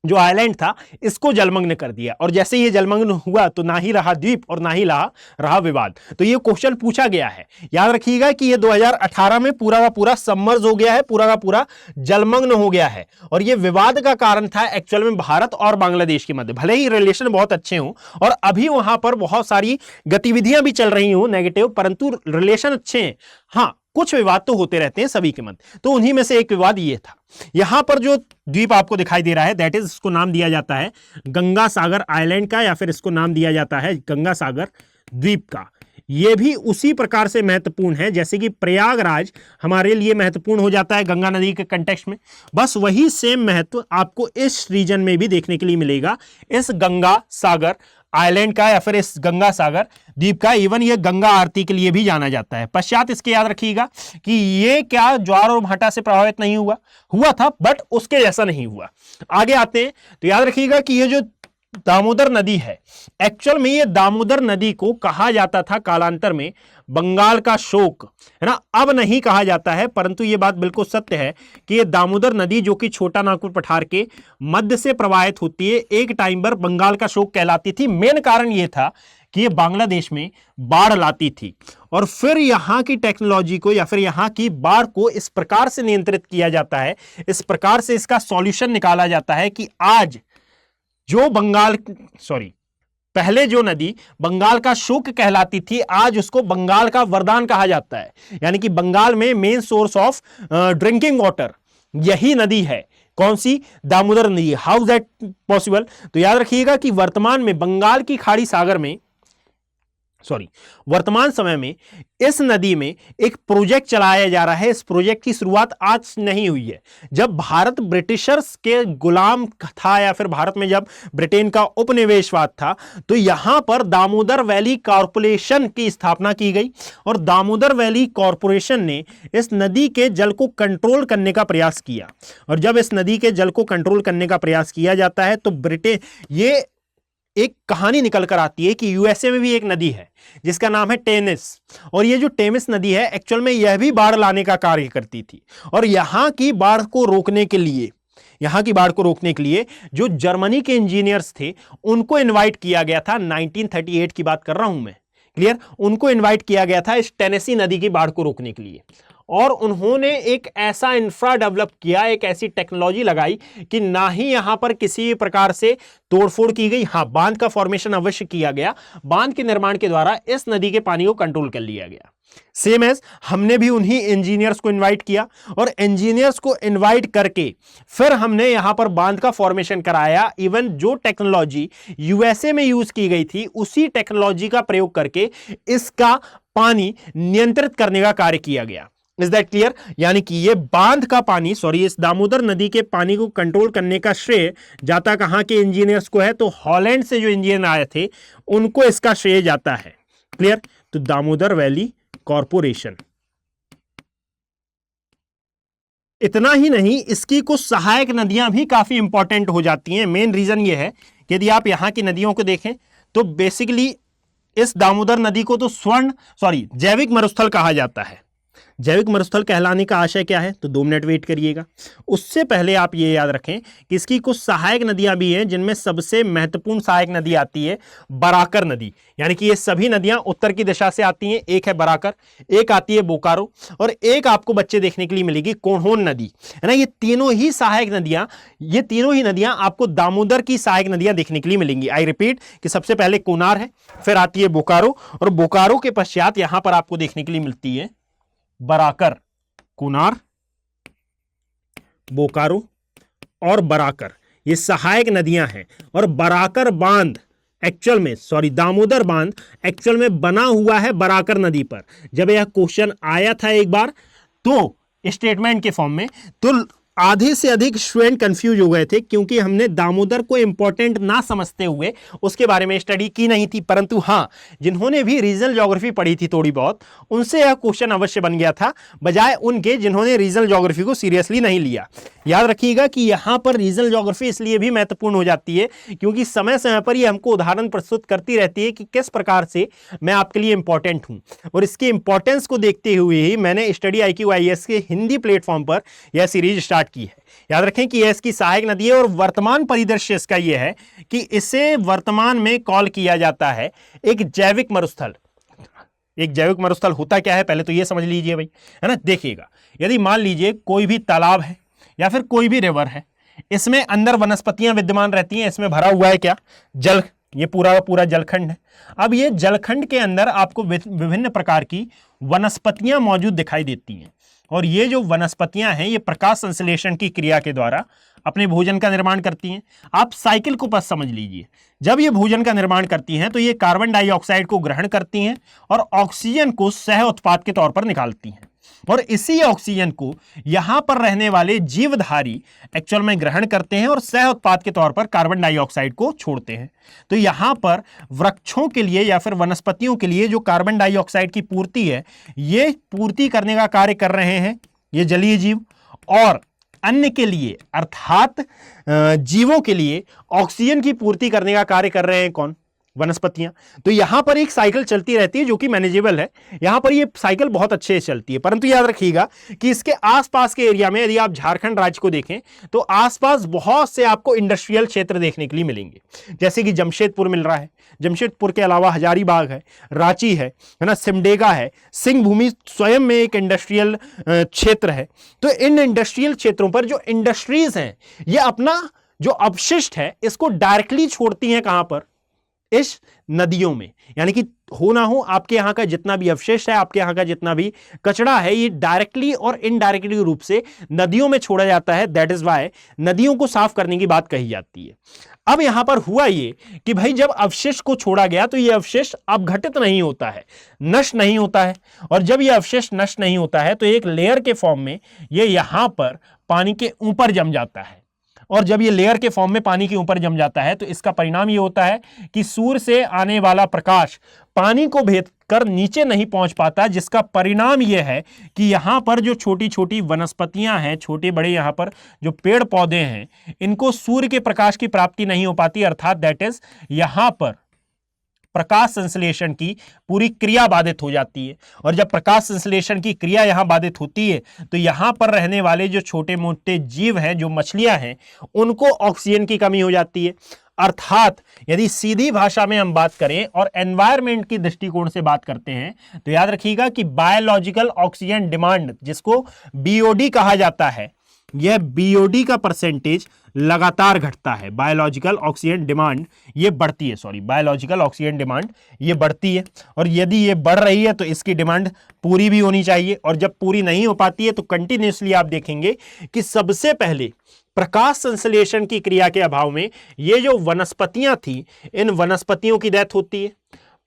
जो आइलैंड था इसको जलमग्न कर दिया, और जैसे ये जलमग्न हुआ तो ना ही रहा द्वीप और ना ही रहा विवाद। तो ये क्वेश्चन पूछा गया है, याद रखिएगा कि ये 2018 में पूरा का पूरा सबमर्ज हो गया है, पूरा का पूरा जलमग्न हो गया है। और ये विवाद का कारण था एक्चुअल में भारत और बांग्लादेश के मध्य। भले ही रिलेशन बहुत अच्छे हों और अभी वहां पर बहुत सारी गतिविधियां भी चल रही हों नेगेटिव, परंतु रिलेशन अच्छे हैं। हाँ, कुछ विवाद तो होते रहते हैं सभी के मध्य, तो उन्हीं में से एक विवाद ये था। यहां पर जो द्वीप आपको दिखाई दे रहा है दैट इज, इसको नाम दिया जाता है गंगा सागर आइलैंड का, या फिर इसको नाम दिया जाता है गंगा सागर द्वीप का। यह भी उसी प्रकार से महत्वपूर्ण है जैसे कि प्रयागराज हमारे लिए महत्वपूर्ण हो जाता है गंगा नदी के कंटेक्स्ट में। बस वही सेम महत्व आपको इस रीजन में भी देखने के लिए मिलेगा, इस गंगा सागर आइलैंड का या फिर इस गंगा सागर द्वीप का। इवन ये गंगा आरती के लिए भी जाना जाता है। पश्चात इसके याद रखिएगा कि ये क्या ज्वार और भाटा से प्रभावित नहीं हुआ था, बट उसके जैसा नहीं हुआ। आगे आते हैं तो याद रखिएगा कि ये जो दामोदर नदी है, एक्चुअल में ये दामोदर नदी को कहा जाता था कालांतर में बंगाल का शोक, है ना। अब नहीं कहा जाता है, परंतु ये बात बिल्कुल सत्य है कि ये दामोदर नदी जो कि छोटा नागपुर पठार के मध्य से प्रवाहित होती है, एक टाइम पर बंगाल का शोक कहलाती थी। मेन कारण ये था कि ये बांग्लादेश में बाढ़ लाती थी, और फिर यहां की टेक्नोलॉजी को या फिर यहां की बाढ़ को इस प्रकार से नियंत्रित किया जाता है, इस प्रकार से इसका सॉल्यूशन निकाला जाता है कि आज जो पहले जो नदी बंगाल का शोक कहलाती थी, आज उसको बंगाल का वरदान कहा जाता है। यानी कि बंगाल में main source of drinking water यही नदी है। कौन सी? दामोदर नदी। How is that possible? तो याद रखिएगा कि वर्तमान में बंगाल की खाड़ी सागर में वर्तमान समय में इस नदी में एक प्रोजेक्ट चलाया जा रहा है। इस प्रोजेक्ट की शुरुआत आज नहीं हुई है। जब भारत ब्रिटिशर्स के गुलाम था या फिर भारत में जब ब्रिटेन का उपनिवेशवाद था, तो यहां पर दामोदर वैली कॉरपोरेशन की स्थापना की गई और दामोदर वैली कॉरपोरेशन ने इस नदी के जल को कंट्रोल करने का प्रयास किया। और जब इस नदी के जल को कंट्रोल करने का प्रयास किया जाता है तो ब्रिटेन, ये एक कहानी निकल कर आती है कि यूएसए में भी एक नदी है जिसका नाम है टेमिस, और ये जो टेमिस नदी है एक्चुअल में यह भी बाढ़ लाने का कार्य करती थी। और यहां की बाढ़ को रोकने के लिए जो जर्मनी के इंजीनियर्स थे उनको इनवाइट किया गया था। 1938 की बात कर रहा हूं मैं, क्लियर। उनको इनवाइट किया गया था इस टेनेसी नदी की बाढ़ को रोकने के लिए, और उन्होंने एक ऐसा इंफ्रा डेवलप किया, एक ऐसी टेक्नोलॉजी लगाई कि ना ही यहां पर किसी प्रकार से तोड़फोड़ की गई। हां, बांध का फॉर्मेशन अवश्य किया गया। बांध के निर्माण के द्वारा इस नदी के पानी को कंट्रोल कर लिया गया। सेम एज हमने भी उन्हीं इंजीनियर्स को इनवाइट किया, और इंजीनियर्स को इनवाइट करके फिर हमने यहां पर बांध का फॉर्मेशन कराया। इवन जो टेक्नोलॉजी यूएसए में यूज की गई थी उसी टेक्नोलॉजी का प्रयोग करके इसका पानी नियंत्रित करने का कार्य किया गया। Is that clear? यानी कि ये बांध का पानी, इस दामोदर नदी के पानी को कंट्रोल करने का श्रेय जाता कहां के इंजीनियर्स को है? तो हॉलैंड से जो इंजीनियर आए थे उनको इसका श्रेय जाता है। क्लियर? तो दामोदर वैली कॉरपोरेशन। इतना ही नहीं, इसकी कुछ सहायक नदियां भी काफी इंपॉर्टेंट हो जाती हैं। मेन रीजन ये है कि यदि आप यहां की नदियों को देखें तो बेसिकली इस दामोदर नदी को तो जैविक मरुस्थल कहा जाता है। जैविक मरुस्थल कहलाने का आशय क्या है? तो 2 मिनट वेट करिएगा। उससे पहले आप ये याद रखें कि इसकी कुछ सहायक नदियां भी हैं, जिनमें सबसे महत्वपूर्ण सहायक नदी आती है बराकर नदी। यानी कि ये सभी नदियां उत्तर की दिशा से आती हैं। एक है बराकर, एक आती है बोकारो, और एक आपको बच्चे देखने के लिए मिलेगी कोढ़ोन नदी, है ना। ये तीनों ही नदियां आपको दामोदर की सहायक नदियां देखने के लिए मिलेंगी। आई रिपीट कि सबसे पहले कोनार है, फिर आती है बोकारो, और बोकारो के पश्चात यहां पर आपको देखने के लिए मिलती है बराकर। कुनार, बोकारो और बराकर, ये सहायक नदियां हैं। और बराकर बांध दामोदर बांध एक्चुअल में बना हुआ है बराकर नदी पर। जब यह क्वेश्चन आया था एक बार तो स्टेटमेंट के फॉर्म में, तो आधे से अधिक स्टूडेंट कंफ्यूज हो गए थे, क्योंकि हमने दामोदर को इंपॉर्टेंट ना समझते हुए उसके बारे में स्टडी की नहीं थी। परंतु हां, जिन्होंने भी रीजनल ज्योग्राफी पढ़ी थी थोड़ी बहुत, उनसे यह क्वेश्चन अवश्य बन गया था, बजाय उनके जिन्होंने रीजनल ज्योग्राफी को सीरियसली नहीं लिया। याद रखिएगा कि यहां पर रीजनल ज्योग्राफी इसलिए भी महत्वपूर्ण हो जाती है क्योंकि समय समय पर यह हमको उदाहरण प्रस्तुत करती रहती है कि किस प्रकार से मैं आपके लिए इंपॉर्टेंट हूं। और इसके इंपॉर्टेंस को देखते हुए ही मैंने स्टडी IQ IAS के हिंदी प्लेटफॉर्म पर यह सीरीज स्टार्ट की है। याद रखें कि यह इसकी सहायक नदी है, और वर्तमान परिदृश्य इसका यह है कि इसे वर्तमान में कॉल किया जाता है एक जैविक मरुस्थल। एक जैविक मरुस्थल होता क्या है पहले तो यह समझ लीजिए भाई, है ना। देखिएगा, यदि मान लीजिए कोई भी तालाब है या फिर कोई भी रिवर है, इसमें अंदर वनस्पतियां विद्यमान रहती हैं। इसमें भरा हुआ है क्या? जल। ये पूरा जलखंड है। अब ये जलखंड के अंदर आपको विभिन्न प्रकार की वनस्पतियां मौजूद दिखाई देती हैं, और ये जो वनस्पतियां हैं ये प्रकाश संश्लेषण की क्रिया के द्वारा अपने भोजन का निर्माण करती हैं। आप साइकिल को बस समझ लीजिए। जब ये भोजन का निर्माण करती हैं तो ये कार्बन डाइऑक्साइड को ग्रहण करती हैं और ऑक्सीजन को सह उत्पाद के तौर पर निकालती हैं, और इसी ऑक्सीजन को यहां पर रहने वाले जीवधारी एक्चुअल में ग्रहण करते हैं और सह उत्पाद के तौर पर कार्बन डाइऑक्साइड को छोड़ते हैं। तो यहां पर वृक्षों के लिए या फिर वनस्पतियों के लिए जो कार्बन डाइऑक्साइड की पूर्ति है, ये पूर्ति करने का कार्य कर रहे हैं ये जलीय जीव, और अन्य के लिए अर्थात जीवों के लिए ऑक्सीजन की पूर्ति करने का कार्य कर रहे हैं कौन? वनस्पतियां। तो यहां पर एक साइकिल चलती रहती है जो कि मैनेजेबल है। यहां पर ये साइकिल बहुत अच्छे से चलती है, परंतु याद रखिएगा कि इसके आसपास के एरिया में यदि आप झारखंड राज्य को देखें तो आसपास बहुत से आपको इंडस्ट्रियल क्षेत्र देखने के लिए मिलेंगे, जैसे कि जमशेदपुर मिल रहा है। जमशेदपुर के अलावा हजारीबाग है, रांची है ना, सिमडेगा है, सिंह भूमि स्वयं में एक इंडस्ट्रियल क्षेत्र है। तो इन इंडस्ट्रियल क्षेत्रों पर जो इंडस्ट्रीज हैं ये अपना जो अपशिष्ट है इसको डायरेक्टली छोड़ती हैं कहां पर? इस नदियों में। यानी कि हो ना हो आपके यहां का जितना भी अवशेष है, आपके यहां का जितना भी कचरा है, ये डायरेक्टली और इनडायरेक्टली रूप से नदियों में छोड़ा जाता है। दैट इज वाई नदियों को साफ करने की बात कही जाती है। अब यहां पर हुआ ये कि भाई जब अवशेष को छोड़ा गया तो ये अवशेष अपघटित नहीं होता है, नष्ट नहीं होता है। और जब ये अवशेष नष्ट नहीं होता है तो एक लेयर के फॉर्म में ये यहां पर पानी के ऊपर जम जाता है। और जब ये लेयर के फॉर्म में पानी के ऊपर जम जाता है तो इसका परिणाम ये होता है कि सूर्य से आने वाला प्रकाश पानी को भेद कर नीचे नहीं पहुंच पाता, जिसका परिणाम यह है कि यहां पर जो छोटी छोटी वनस्पतियां हैं, छोटे बड़े यहां पर जो पेड़ पौधे हैं, इनको सूर्य के प्रकाश की प्राप्ति नहीं हो पाती, अर्थात दैट इज यहां पर प्रकाश संश्लेषण की पूरी क्रिया बाधित हो जाती है। और जब प्रकाश संश्लेषण की क्रिया यहां बाधित होती है तो यहां पर रहने वाले जो छोटे मोटे जीव हैं, जो मछलियां हैं, उनको ऑक्सीजन की कमी हो जाती है। अर्थात यदि सीधी भाषा में हम बात करें और एनवायरनमेंट की दृष्टिकोण से बात करते हैं तो याद रखिएगा कि बायोलॉजिकल ऑक्सीजन डिमांड, जिसको बीओडी कहा जाता है, यह बीओडी का परसेंटेज लगातार घटता है। बायोलॉजिकल ऑक्सीजन डिमांड ये बढ़ती है, बायोलॉजिकल ऑक्सीजन डिमांड ये बढ़ती है। और यदि ये बढ़ रही है तो इसकी डिमांड पूरी भी होनी चाहिए। और जब पूरी नहीं हो पाती है तो कंटिन्यूसली आप देखेंगे कि सबसे पहले प्रकाश संश्लेषण की क्रिया के अभाव में ये जो वनस्पतियां थी, इन वनस्पतियों की डेथ होती है।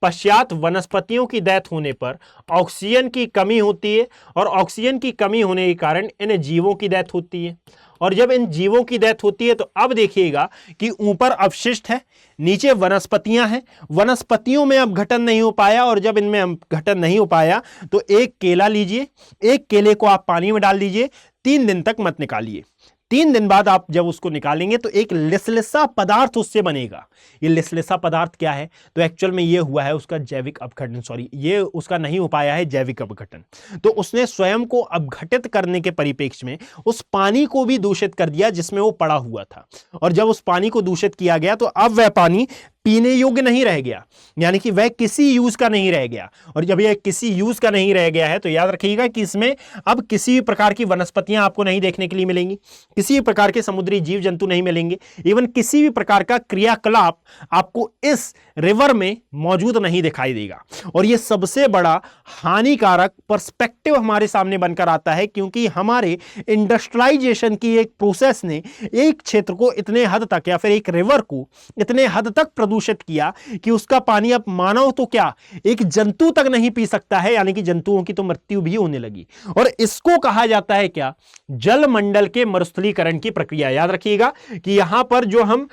पश्चात वनस्पतियों की डेथ होने पर ऑक्सीजन की कमी होती है और ऑक्सीजन की कमी होने के कारण इन जीवों की डेथ होती है। और जब इन जीवों की डेथ होती है तो अब देखिएगा कि ऊपर अवशिष्ट है, नीचे वनस्पतियां हैं, वनस्पतियों में अपघटन नहीं हो पाया। और जब इनमें अपघटन नहीं हो पाया तो एक केला लीजिए, एक केले को आप पानी में डाल दीजिए, 3 दिन तक मत निकालिए। 3 दिन बाद आप जब उसको निकालेंगे तो एक लिसलिसा पदार्थ उससे बनेगा। ये लिसलिसा पदार्थ क्या है? तो एक्चुअल में ये हुआ है उसका जैविक अपघटन, ये उसका नहीं हो पाया है जैविक अपघटन। तो उसने स्वयं को अपघटित करने के परिप्रेक्ष्य में उस पानी को भी दूषित कर दिया जिसमें वो पड़ा हुआ था। और जब उस पानी को दूषित किया गया तो अब वह पानी पीने योग्य नहीं रह गया, यानी कि वह किसी यूज का नहीं रह गया। और जब यह किसी यूज का नहीं रह गया है तो याद रखिएगा कि इसमें अब किसी भी प्रकार की वनस्पतियां आपको नहीं देखने के लिए मिलेंगी, किसी भी प्रकार के समुद्री जीव जंतु नहीं मिलेंगे, इवन किसी भी प्रकार का क्रियाकलाप आपको इस रिवर में मौजूद नहीं दिखाई देगा। और यह सबसे बड़ा हानिकारक पर्सपेक्टिव हमारे सामने बनकर आता है, क्योंकि हमारे इंडस्ट्रियलाइजेशन की एक प्रोसेस ने एक क्षेत्र को इतने हद तक, या फिर एक रिवर को इतने हद तक प्रदूषित किया कि उसका पानी अब मानव तो क्या, एक जंतु तक नहीं पी सकता है, यानी कि जंतुओं की तो मृत्यु भी होने लगी। और इसको कहा जाता है क्या? जलमंडल के मरुस्थलीकरण की प्रक्रिया। याद रखिएगा कि यहां पर जो हम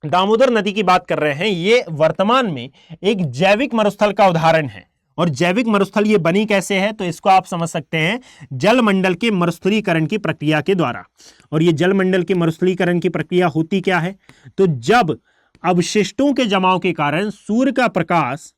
दामोदर नदी की बात कर रहे हैं, ये वर्तमान में एक जैविक मरुस्थल का उदाहरण है। और जैविक मरुस्थल ये बनी कैसे है? तो इसको आप समझ सकते हैं जलमंडल के मरुस्थलीकरण की प्रक्रिया के द्वारा। और ये जलमंडल के मरुस्थलीकरण की प्रक्रिया होती क्या है? तो जब अवशिष्टों के जमाव के कारण सूर्य का प्रकाश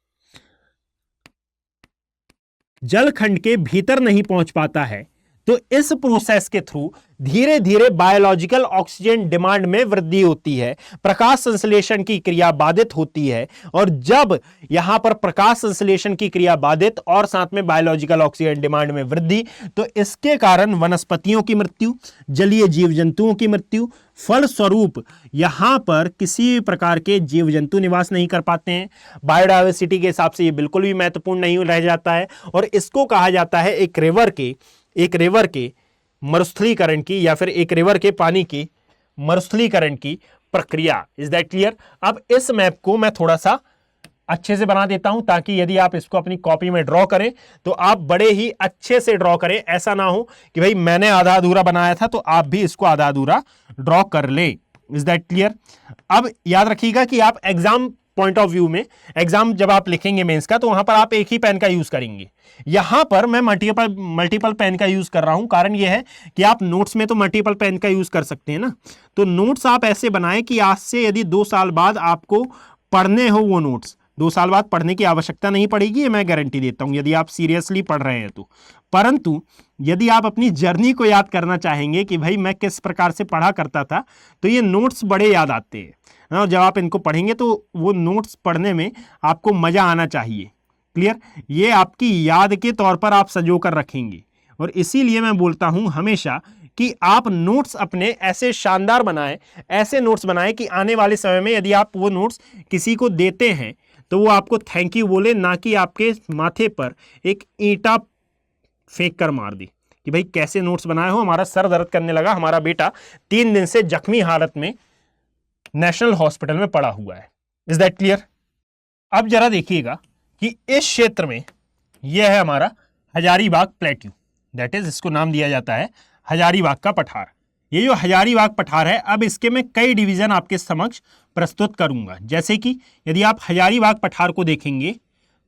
जलखंड के भीतर नहीं पहुंच पाता है तो इस प्रोसेस के थ्रू धीरे धीरे बायोलॉजिकल ऑक्सीजन डिमांड में वृद्धि होती है, प्रकाश संश्लेषण की क्रिया बाधित होती है। और जब यहां पर प्रकाश संश्लेषण की क्रिया बाधित और साथ में बायोलॉजिकल ऑक्सीजन डिमांड में वृद्धि, तो इसके कारण वनस्पतियों की मृत्यु, जलीय जीव जंतुओं की मृत्यु, फलस्वरूप यहां पर किसी भी प्रकार के जीव जंतु निवास नहीं कर पाते हैं। बायोडायवर्सिटी के हिसाब से ये बिल्कुल भी महत्वपूर्ण नहीं रह जाता है। और इसको कहा जाता है एक रिवर के मरुस्थलीकरण की, या फिर एक रिवर के पानी की मरुस्थलीकरण की प्रक्रिया। Is that clear? अब इस मैप को मैं थोड़ा सा अच्छे से बना देता हूं ताकि यदि आप इसको अपनी कॉपी में ड्रॉ करें तो आप बड़े ही अच्छे से ड्रॉ करें। ऐसा ना हो कि भाई मैंने आधा अधूरा बनाया था तो आप भी इसको आधा अधूरा ड्रॉ कर ले। Is that clear? अब याद रखिएगा कि आप एग्जाम पॉइंट ऑफ व्यू में, एग्जाम जब आप लिखेंगे मेंस का, तो वहां पर आप एक ही पेन का यूज करेंगे। यहां पर मैं मल्टीपल पेन का यूज कर रहा हूं। कारण यह है कि आप नोट्स में तो मल्टीपल पेन का यूज कर सकते हैं ना, तो नोट्स आप ऐसे बनाएं कि आज से यदि 2 साल बाद आपको पढ़ने हो वो नोट्स, 2 साल बाद पढ़ने की आवश्यकता नहीं पड़ेगी, ये मैं गारंटी देता हूं यदि आप सीरियसली पढ़ रहे हैं तो। परंतु यदि आप अपनी जर्नी को याद करना चाहेंगे कि भाई मैं किस प्रकार से पढ़ा करता था, तो ये नोट्स बड़े याद आते हैं। और जब आप इनको पढ़ेंगे तो वो नोट्स पढ़ने में आपको मजा आना चाहिए। क्लियर? ये आपकी याद के तौर पर आप संजो कर रखेंगे। और इसीलिए मैं बोलता हूं हमेशा कि आप नोट्स अपने ऐसे शानदार बनाएं, ऐसे नोट्स बनाएं कि आने वाले समय में यदि आप वो नोट्स किसी को देते हैं तो वो आपको थैंक यू बोले, ना कि आपके माथे पर एक ईंटा फेंक कर मार दी कि भाई कैसे नोट्स बनाए हो, हमारा सर दर्द करने लगा, हमारा बेटा 3 दिन से जख्मी हालत में नेशनल हॉस्पिटल में पड़ा हुआ है। Is that clear? अब जरा देखिएगा कि इस क्षेत्र में यह है हमारा हजारीबाग प्लेट्यू, दैट इज इसको नाम दिया जाता है हजारीबाग का पठार। ये जो हजारीबाग पठार है, अब इसके मैं कई डिवीजन आपके समक्ष प्रस्तुत करूंगा। जैसे कि यदि आप हजारीबाग पठार को देखेंगे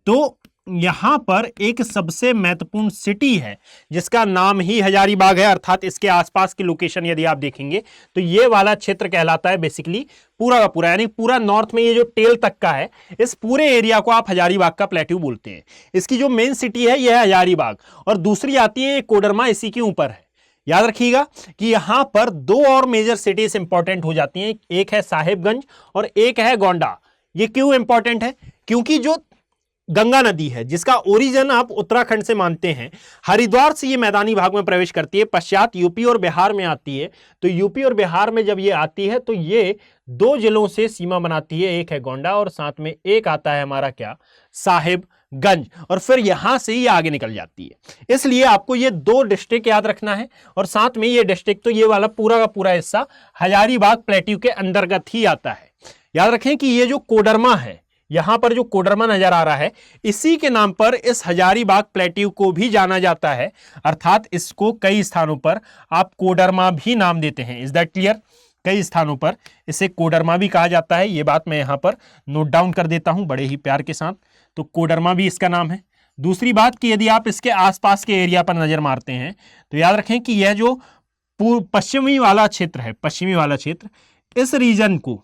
तो यहां पर एक सबसे महत्वपूर्ण सिटी है जिसका नाम ही हजारीबाग है, अर्थात इसके आसपास की लोकेशन यदि आप देखेंगे तो ये वाला क्षेत्र कहलाता है बेसिकली पूरा का पूरा, यानी पूरा नॉर्थ में ये जो टेल तक का है, इस पूरे एरिया को आप हजारीबाग का प्लेट्यू बोलते हैं। इसकी जो मेन सिटी है यह है हजारीबाग, और दूसरी आती है कोडरमा, इसी के ऊपर है। याद रखिएगा कि यहां पर दो और मेजर सिटीज इंपॉर्टेंट हो जाती हैं, एक है साहिबगंज और एक है गोंडा। ये क्यों इंपॉर्टेंट है? क्योंकि जो गंगा नदी है जिसका ओरिजिन आप उत्तराखंड से मानते हैं, हरिद्वार से ये मैदानी भाग में प्रवेश करती है, पश्चात यूपी और बिहार में आती है। तो यूपी और बिहार में जब ये आती है तो ये दो जिलों से सीमा बनाती है, एक है गोंडा और साथ में एक आता है हमारा क्या, साहिबगंज, और फिर यहां से ये आगे निकल जाती है। इसलिए आपको ये दो डिस्ट्रिक्ट याद रखना है, और साथ में ये डिस्ट्रिक्ट तो ये वाला पूरा का पूरा हिस्सा हजारीबाग प्लेट्यू के अंतर्गत ही आता है। याद रखें कि ये जो कोडरमा है, यहां पर जो कोडरमा नजर आ रहा है, इसी के नाम पर इस हजारीबाग प्लेट्यू को भी जाना जाता है, अर्थात इसको कई स्थानों पर आप कोडरमा भी नाम देते हैं। Is that clear? कई स्थानों पर इसे कोडरमा भी कहा जाता है। यह बात मैं यहां पर नोट डाउन कर देता हूं बड़े ही प्यार के साथ। तो कोडरमा भी इसका नाम है। दूसरी बात कि यदि आप इसके आसपास के एरिया पर नजर मारते हैं तो याद रखें कि यह जो पश्चिमी वाला क्षेत्र है, पश्चिमी वाला क्षेत्र, इस रीजन को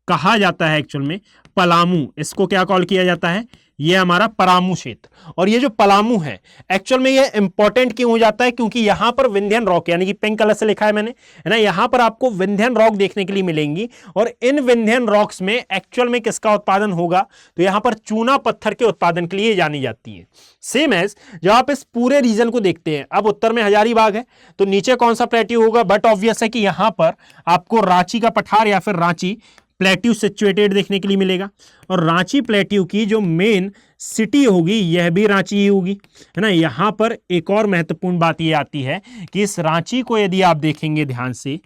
कहा जाता है एक्चुअल में पलामू। इसको क्या कॉल किया जाता है? ये हमारा पलामू क्षेत्र। और ये जो पलामू है एक्चुअल में ये इंपॉर्टेंट क्यों हो जाता है? क्योंकि यहां पर विंध्यन रॉक, यानी कि पिंक कलर से लिखा है मैंने, है ना, यहां पर आपको विंध्यन रॉक देखने के लिए मिलेंगी, और इन विंध्यन रॉक्स में एक्चुअल में किसका उत्पादन होगा? तो यहां पर चूना पत्थर के उत्पादन के लिए जानी जाती है। सेम एज जब आप इस पूरे रीजन को देखते हैं, अब उत्तर में हजारीबाग है तो नीचे कौन सा प्लेट्यू होगा? बट ऑब्वियस है कि यहां पर आपको रांची का पठार या फिर रांची प्लेट्यू सिचुएटेड देखने के लिए मिलेगा, और रांची प्लेट्यू की जो मेन सिटी होगी यह भी रांची ही होगी, है ना। यहां पर एक और महत्वपूर्ण बात यह आती है कि इस रांची को यदि आप देखेंगे ध्यान से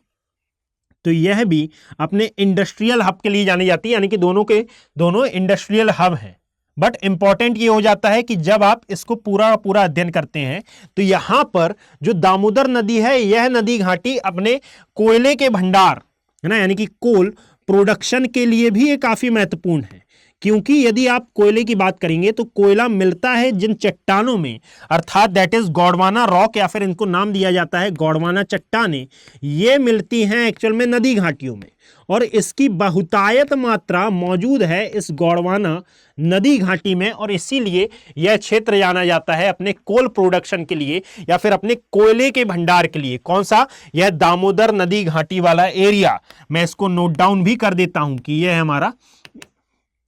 तो यह भी अपने इंडस्ट्रियल हब के लिए जानी जाती है, यानी कि दोनों के दोनों इंडस्ट्रियल हब हैं। बट इंपॉर्टेंट ये हो जाता है कि जब आप इसको पूरा पूरा अध्ययन करते हैं तो यहां पर जो दामोदर नदी है, यह नदी घाटी अपने कोयले के भंडार, है ना, यानी कि कोल प्रोडक्शन के लिए भी ये काफी महत्वपूर्ण है। क्योंकि यदि आप कोयले की बात करेंगे तो कोयला मिलता है जिन चट्टानों में, अर्थात दैट इज गोंडवाना रॉक, या फिर इनको नाम दिया जाता है गोंडवाना चट्टानें, ये मिलती हैं एक्चुअल में नदी घाटियों में, और इसकी बहुतायत मात्रा मौजूद है इस गोंडवाना नदी घाटी में, और इसीलिए यह क्षेत्र जाना जाता है अपने कोल प्रोडक्शन के लिए या फिर अपने कोयले के भंडार के लिए। कौन सा? यह दामोदर नदी घाटी वाला एरिया। मैं इसको नोट डाउन भी कर देता हूं कि यह हमारा,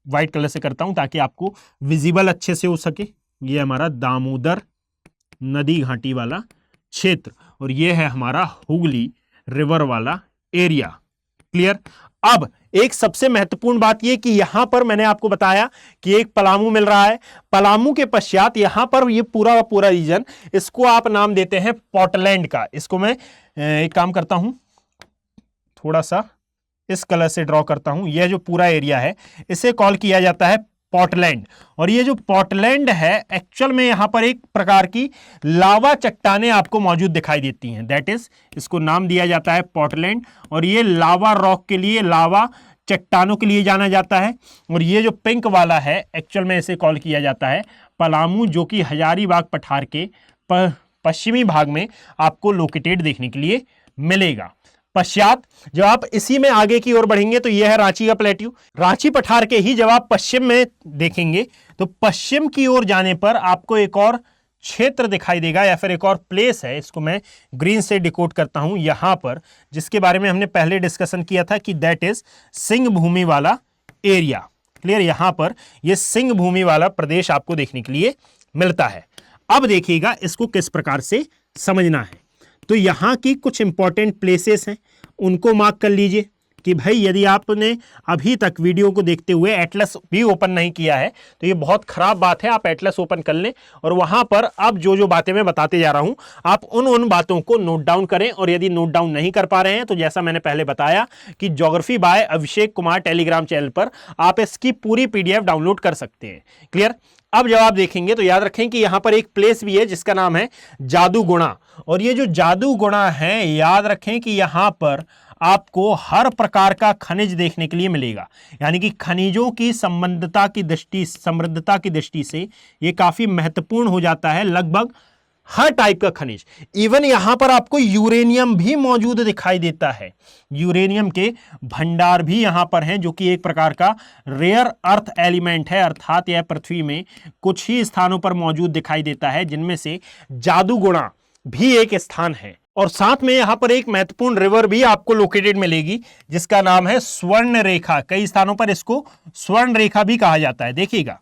व्हाइट कलर से करता हूं ताकि आपको विजिबल अच्छे से हो सके, यह हमारा दामोदर नदी घाटी वाला क्षेत्र, और यह है हमारा हुगली रिवर वाला एरिया। क्लियर? अब एक सबसे महत्वपूर्ण बात यह कि यहां पर मैंने आपको बताया कि एक पलामू मिल रहा है, पलामू के पश्चात यहां पर ये पूरा पूरा रीजन, इसको आप नाम देते हैं पोर्टलैंड का। इसको मैं एक काम करता हूं, थोड़ा सा इस कलर से ड्रॉ करता हूं। यह जो पूरा एरिया है इसे कॉल किया जाता है पोर्टलैंड, और ये जो पोर्टलैंड है एक्चुअल में यहां पर एक प्रकार की लावा चट्टानें आपको मौजूद दिखाई देती हैं, दैट इज इसको नाम दिया जाता है पोर्टलैंड, और ये लावा रॉक के लिए, लावा चट्टानों के लिए जाना जाता है। और ये जो पिंक वाला है एक्चुअल में इसे कॉल किया जाता है पलामू, जो कि हजारीबाग पठार के पश्चिमी भाग में आपको लोकेटेड देखने के लिए मिलेगा। पश्चात जब आप इसी में आगे की ओर बढ़ेंगे तो यह है रांची का प्लेट्यू। रांची पठार के ही जब आप पश्चिम में देखेंगे तो पश्चिम की ओर जाने पर आपको एक और क्षेत्र दिखाई देगा, या फिर एक और प्लेस है, इसको मैं ग्रीन से डिकोड करता हूं यहां पर, जिसके बारे में हमने पहले डिस्कशन किया था कि दैट इज सिंह भूमि वाला एरिया। क्लियर? यहां पर यह सिंह भूमि वाला प्रदेश आपको देखने के लिए मिलता है। अब देखिएगा इसको किस प्रकार से समझना है। तो यहां की कुछ इंपॉर्टेंट प्लेसेस हैं, उनको मार्क कर लीजिए। कि भाई यदि आपने अभी तक वीडियो को देखते हुए एटलस भी ओपन नहीं किया है तो ये बहुत खराब बात है। आप एटलस ओपन कर लें और वहां पर अब जो बातें मैं बताते जा रहा हूं आप उन बातों को नोट डाउन करें। और यदि नोट डाउन नहीं कर पा रहे हैं तो जैसा मैंने पहले बताया कि geography bye Abhishek Kumar Telegram channel पर आप इसकी पूरी PDF डाउनलोड कर सकते हैं। क्लियर। अब जब आप देखेंगे तो याद रखें कि यहां पर एक प्लेस भी है जिसका नाम है जादूगुणा। और ये जो जादूगुणा है, याद रखें कि यहां पर आपको हर प्रकार का खनिज देखने के लिए मिलेगा। यानी कि खनिजों की समृद्धता की दृष्टि से ये काफी महत्वपूर्ण हो जाता है। लगभग हर टाइप का खनिज, इवन यहां पर आपको यूरेनियम भी मौजूद दिखाई देता है। यूरेनियम के भंडार भी यहां पर हैं, जो कि एक प्रकार का रेयर अर्थ एलिमेंट है, अर्थात यह पृथ्वी में कुछ ही स्थानों पर मौजूद दिखाई देता है, जिनमें से जादूगुणा भी एक स्थान है। और साथ में यहां पर एक महत्वपूर्ण रिवर भी आपको लोकेटेड मिलेगी जिसका नाम है स्वर्ण रेखा। कई स्थानों पर इसको स्वर्ण रेखा भी कहा जाता है। देखिएगा,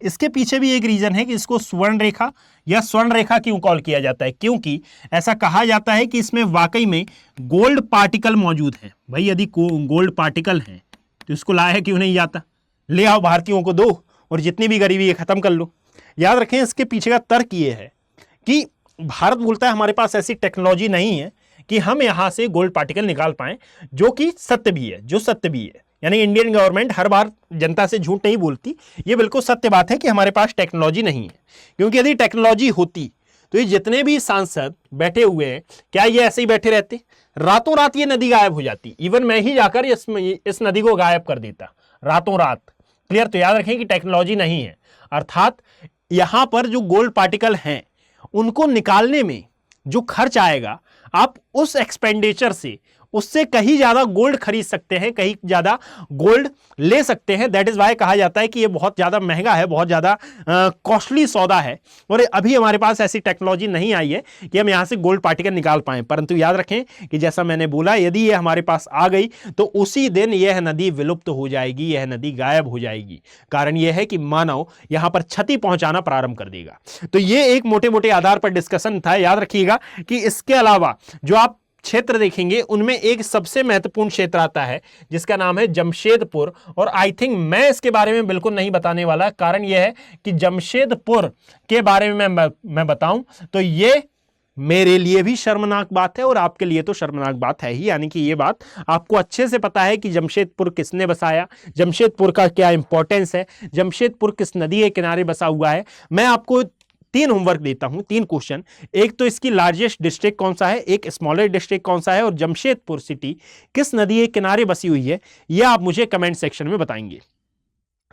इसके पीछे भी एक रीजन है कि इसको स्वर्ण रेखा या स्वर्ण रेखा क्यों कॉल किया जाता है, क्योंकि ऐसा कहा जाता है कि इसमें वाकई में गोल्ड पार्टिकल मौजूद है। भाई यदि गोल्ड पार्टिकल हैं तो इसको लाया क्यों नहीं जाता, ले आओ भारतीयों को दो और जितनी भी गरीबी है खत्म कर लो। याद रखें इसके पीछे का तर्क ये है कि भारत बोलता है हमारे पास ऐसी टेक्नोलॉजी नहीं है कि हम यहां से गोल्ड पार्टिकल निकाल पाएं, जो कि सत्य भी है। यानी इंडियन गवर्नमेंट हर बार जनता से झूठ नहीं बोलती, ये बिल्कुल सत्य बात है कि हमारे पास टेक्नोलॉजी नहीं है। क्योंकि यदि टेक्नोलॉजी होती तो ये जितने भी सांसद बैठे हुए हैं, क्या ये ऐसे ही बैठे रहते? रातों रात ये नदी गायब हो जाती। इवन मैं ही जाकर इस नदी को गायब कर देता रातों रात। क्लियर। तो याद रखें कि टेक्नोलॉजी नहीं है, अर्थात यहां पर जो गोल्ड पार्टिकल हैं उनको निकालने में जो खर्च आएगा, आप उस एक्सपेंडिचर से उससे कहीं ज्यादा गोल्ड खरीद सकते हैं, कहीं ज्यादा गोल्ड ले सकते हैं। दैट इज वाई कहा जाता है कि ये बहुत ज्यादा महंगा है, बहुत ज्यादा कॉस्टली सौदा है। और अभी हमारे पास ऐसी टेक्नोलॉजी नहीं आई है कि हम यहां से गोल्ड पार्टिकल निकाल पाएं। परंतु याद रखें कि जैसा मैंने बोला, यदि ये हमारे पास आ गई तो उसी दिन यह नदी विलुप्त हो जाएगी, यह नदी गायब हो जाएगी। कारण यह है कि मानव यहां पर क्षति पहुंचाना प्रारंभ कर देगा। तो ये एक मोटे मोटे आधार पर डिस्कशन था। याद रखिएगा कि इसके अलावा जो आप क्षेत्र देखेंगे उनमें एक सबसे महत्वपूर्ण क्षेत्र आता है जिसका नाम है जमशेदपुर। और आई थिंक मैं इसके बारे में बिल्कुल नहीं बताने वाला, कारण यह है कि जमशेदपुर के बारे में मैं बताऊं तो ये मेरे लिए भी शर्मनाक बात है और आपके लिए तो शर्मनाक बात है ही। यानी कि ये बात आपको अच्छे से पता है कि जमशेदपुर किसने बसाया, जमशेदपुर का क्या इंपॉर्टेंस है, जमशेदपुर किस नदी के किनारे बसा हुआ है। मैं आपको 3 होमवर्क देता हूं, 3 क्वेश्चन। एक तो इसकी लार्जेस्ट डिस्ट्रिक्ट कौन सा है, एक स्मॉलर डिस्ट्रिक्ट कौन सा है, और जमशेदपुर सिटी किस नदी के किनारे बसी हुई है, यह आप मुझे कमेंट सेक्शन में बताएंगे।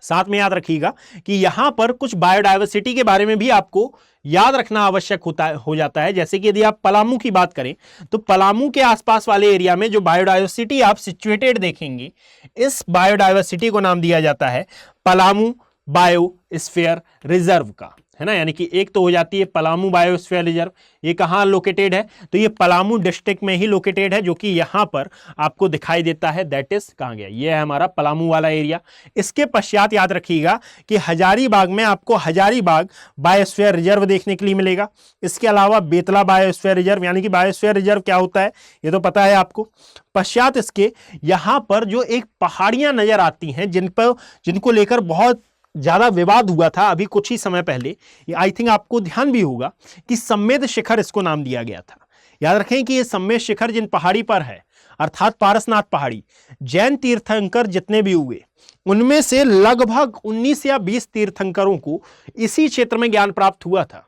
साथ में याद रखिएगा कि यहां पर कुछ बायोडायवर्सिटी के बारे में भी आपको याद रखना आवश्यक हो जाता है। जैसे कि यदि आप पलामू की बात करें तो पलामू के आसपास वाले एरिया में जो बायोडायवर्सिटी आप सिचुएटेड देखेंगे, इस बायोडायवर्सिटी को नाम दिया जाता है पलामू बायोस्फीयर रिजर्व का, है ना। यानी कि एक तो हो जाती है पलामू बायोस्फीयर रिजर्व, ये कहां लोकेटेड है, तो ये पलामू डिस्ट्रिक्ट में ही लोकेटेड है, जो कि यहां पर आपको दिखाई देता है। दैट इज कहां गया, ये है हमारा पलामू वाला एरिया। इसके पश्चात याद रखिएगा कि हजारीबाग में आपको हजारीबाग बायोस्फीयर रिजर्व देखने के लिए मिलेगा। इसके अलावा बेतला बायोस्फीयर रिजर्व, यानी कि बायोस्फीयर रिजर्व क्या होता है ये तो पता है आपको। पश्चात इसके यहां पर जो एक पहाड़ियां नजर आती हैं जिनको लेकर बहुत ज्यादा विवाद हुआ था अभी कुछ ही समय पहले, आई थिंक आपको ध्यान भी होगा कि सम्मेद शिखर इसको नाम दिया गया था। याद रखें कि ये सम्मेद शिखर जिन पहाड़ी पर है, अर्थात पारसनाथ पहाड़ी, जैन तीर्थंकर जितने भी हुए उनमें से लगभग 19 या 20 तीर्थंकरों को इसी क्षेत्र में ज्ञान प्राप्त हुआ था।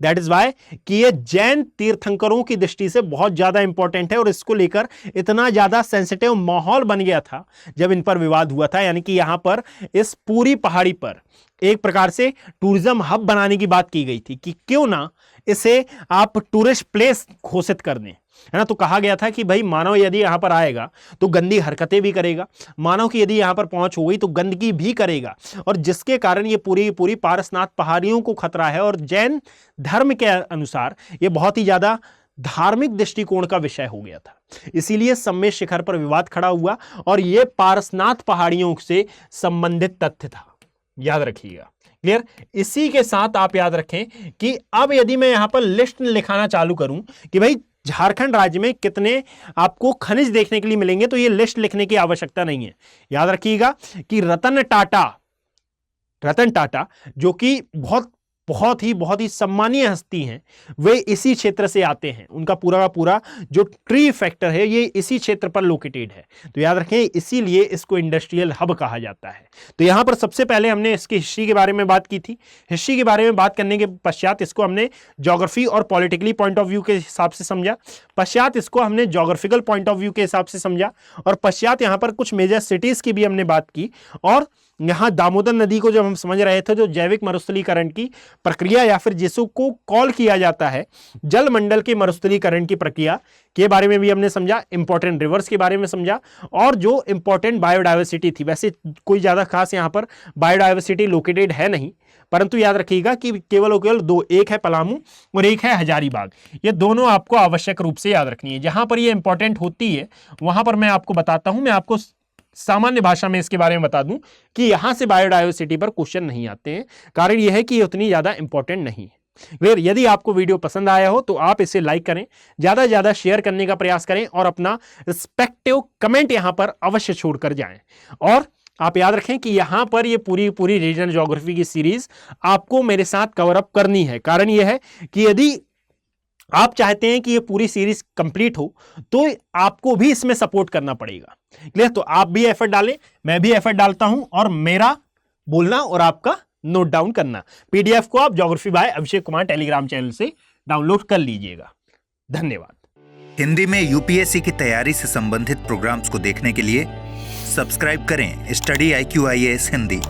दैट इज वाई कि ये जैन तीर्थंकरों की दृष्टि से बहुत ज्यादा इंपॉर्टेंट है और इसको लेकर इतना ज्यादा सेंसिटिव माहौल बन गया था जब इन पर विवाद हुआ था। यानी कि यहां पर इस पूरी पहाड़ी पर एक प्रकार से टूरिज्म हब बनाने की बात की गई थी कि क्यों ना इसे आप टूरिस्ट प्लेस घोषित कर दें, है ना। तो कहा गया था कि भाई मानव यदि यहां पर आएगा तो गंदी हरकतें भी करेगा, मानव की यदि यहां पर पहुंच हो गई तो गंदगी भी करेगा, और जिसके कारण ये पूरी पारसनाथ पहाड़ियों को खतरा है। और जैन धर्म के अनुसार ये बहुत ही ज्यादा धार्मिक दृष्टिकोण का विषय हो गया था, इसीलिए सम्मेद शिखर पर विवाद खड़ा हुआ और यह पारसनाथ पहाड़ियों से संबंधित तथ्य था। याद रखिएगा। क्लियर। इसी के साथ आप याद रखें कि अब यदि मैं यहां पर लिस्ट लिखाना चालू करूं कि भाई झारखंड राज्य में कितने आपको खनिज देखने के लिए मिलेंगे, तो ये लिस्ट लिखने की आवश्यकता नहीं है। याद रखिएगा कि रतन टाटा जो कि बहुत ही सम्मानीय हस्ती हैं, वे इसी क्षेत्र से आते हैं। उनका पूरा का पूरा जो ट्री फैक्टर है ये इसी क्षेत्र पर लोकेटेड है। तो याद रखें, इसीलिए इसको इंडस्ट्रियल हब कहा जाता है। तो यहां पर सबसे पहले हमने इसकी हिस्ट्री के बारे में बात की थी। हिस्ट्री के बारे में बात करने के पश्चात इसको हमने ज्योग्राफी और पॉलिटिकली पॉइंट ऑफ व्यू के हिसाब से समझा, पश्चात इसको हमने ज्योग्राफिकल पॉइंट ऑफ व्यू के हिसाब से समझा, और पश्चात यहां पर कुछ मेजर सिटीज की भी हमने बात की। और यहां दामोदर नदी को जब हम समझ रहे थे, जो जैविक मरुस्थलीकरण की प्रक्रिया या फिर जिसको कॉल किया जाता है जल मंडल के मरुस्थलीकरण की प्रक्रिया के बारे में भी हमने समझा, इंपॉर्टेंट रिवर्स के बारे में समझा, और जो इंपॉर्टेंट बायोडायवर्सिटी थी। वैसे कोई ज्यादा खास यहां पर बायोडायवर्सिटी लोकेटेड है नहीं, परंतु याद रखिएगा कि केवल और केवल दो, एक है पलामू और एक है हजारीबाग। ये दोनों आपको आवश्यक रूप से याद रखनी है। जहां पर ये इंपॉर्टेंट होती है वहां पर मैं आपको बताता हूं, मैं आपको सामान्य भाषा में इसके बारे में बता दूं कि यहां से बायोडायवर्सिटी पर क्वेश्चन नहीं आते हैं। कारण यह है कि ये उतनी ज्यादा इंपॉर्टेंट नहीं है। क्लियर? यदि आपको वीडियो पसंद आया हो तो आप इसे लाइक करें, ज्यादा से ज्यादा शेयर करने का प्रयास करें, और अपना रिस्पेक्टिव कमेंट यहां पर अवश्य छोड़कर जाएं। और आप याद रखें कि यहां पर ये पूरी रीजनल ज्योग्राफी की सीरीज आपको मेरे साथ कवर अप करनी है। कारण यह है कि यदि आप चाहते हैं कि ये पूरी सीरीज कंप्लीट हो तो आपको भी इसमें सपोर्ट करना पड़ेगा। क्लियर? तो आप भी एफर्ट डालें, मैं भी एफर्ट डालता हूं, और मेरा बोलना और आपका नोट डाउन करना। पीडीएफ को आप geography bye Abhishek Kumar Telegram channel से डाउनलोड कर लीजिएगा। धन्यवाद। हिंदी में यूपीएससी की तैयारी से संबंधित प्रोग्राम्स को देखने के लिए सब्सक्राइब करें स्टडी IQ IAS हिंदी।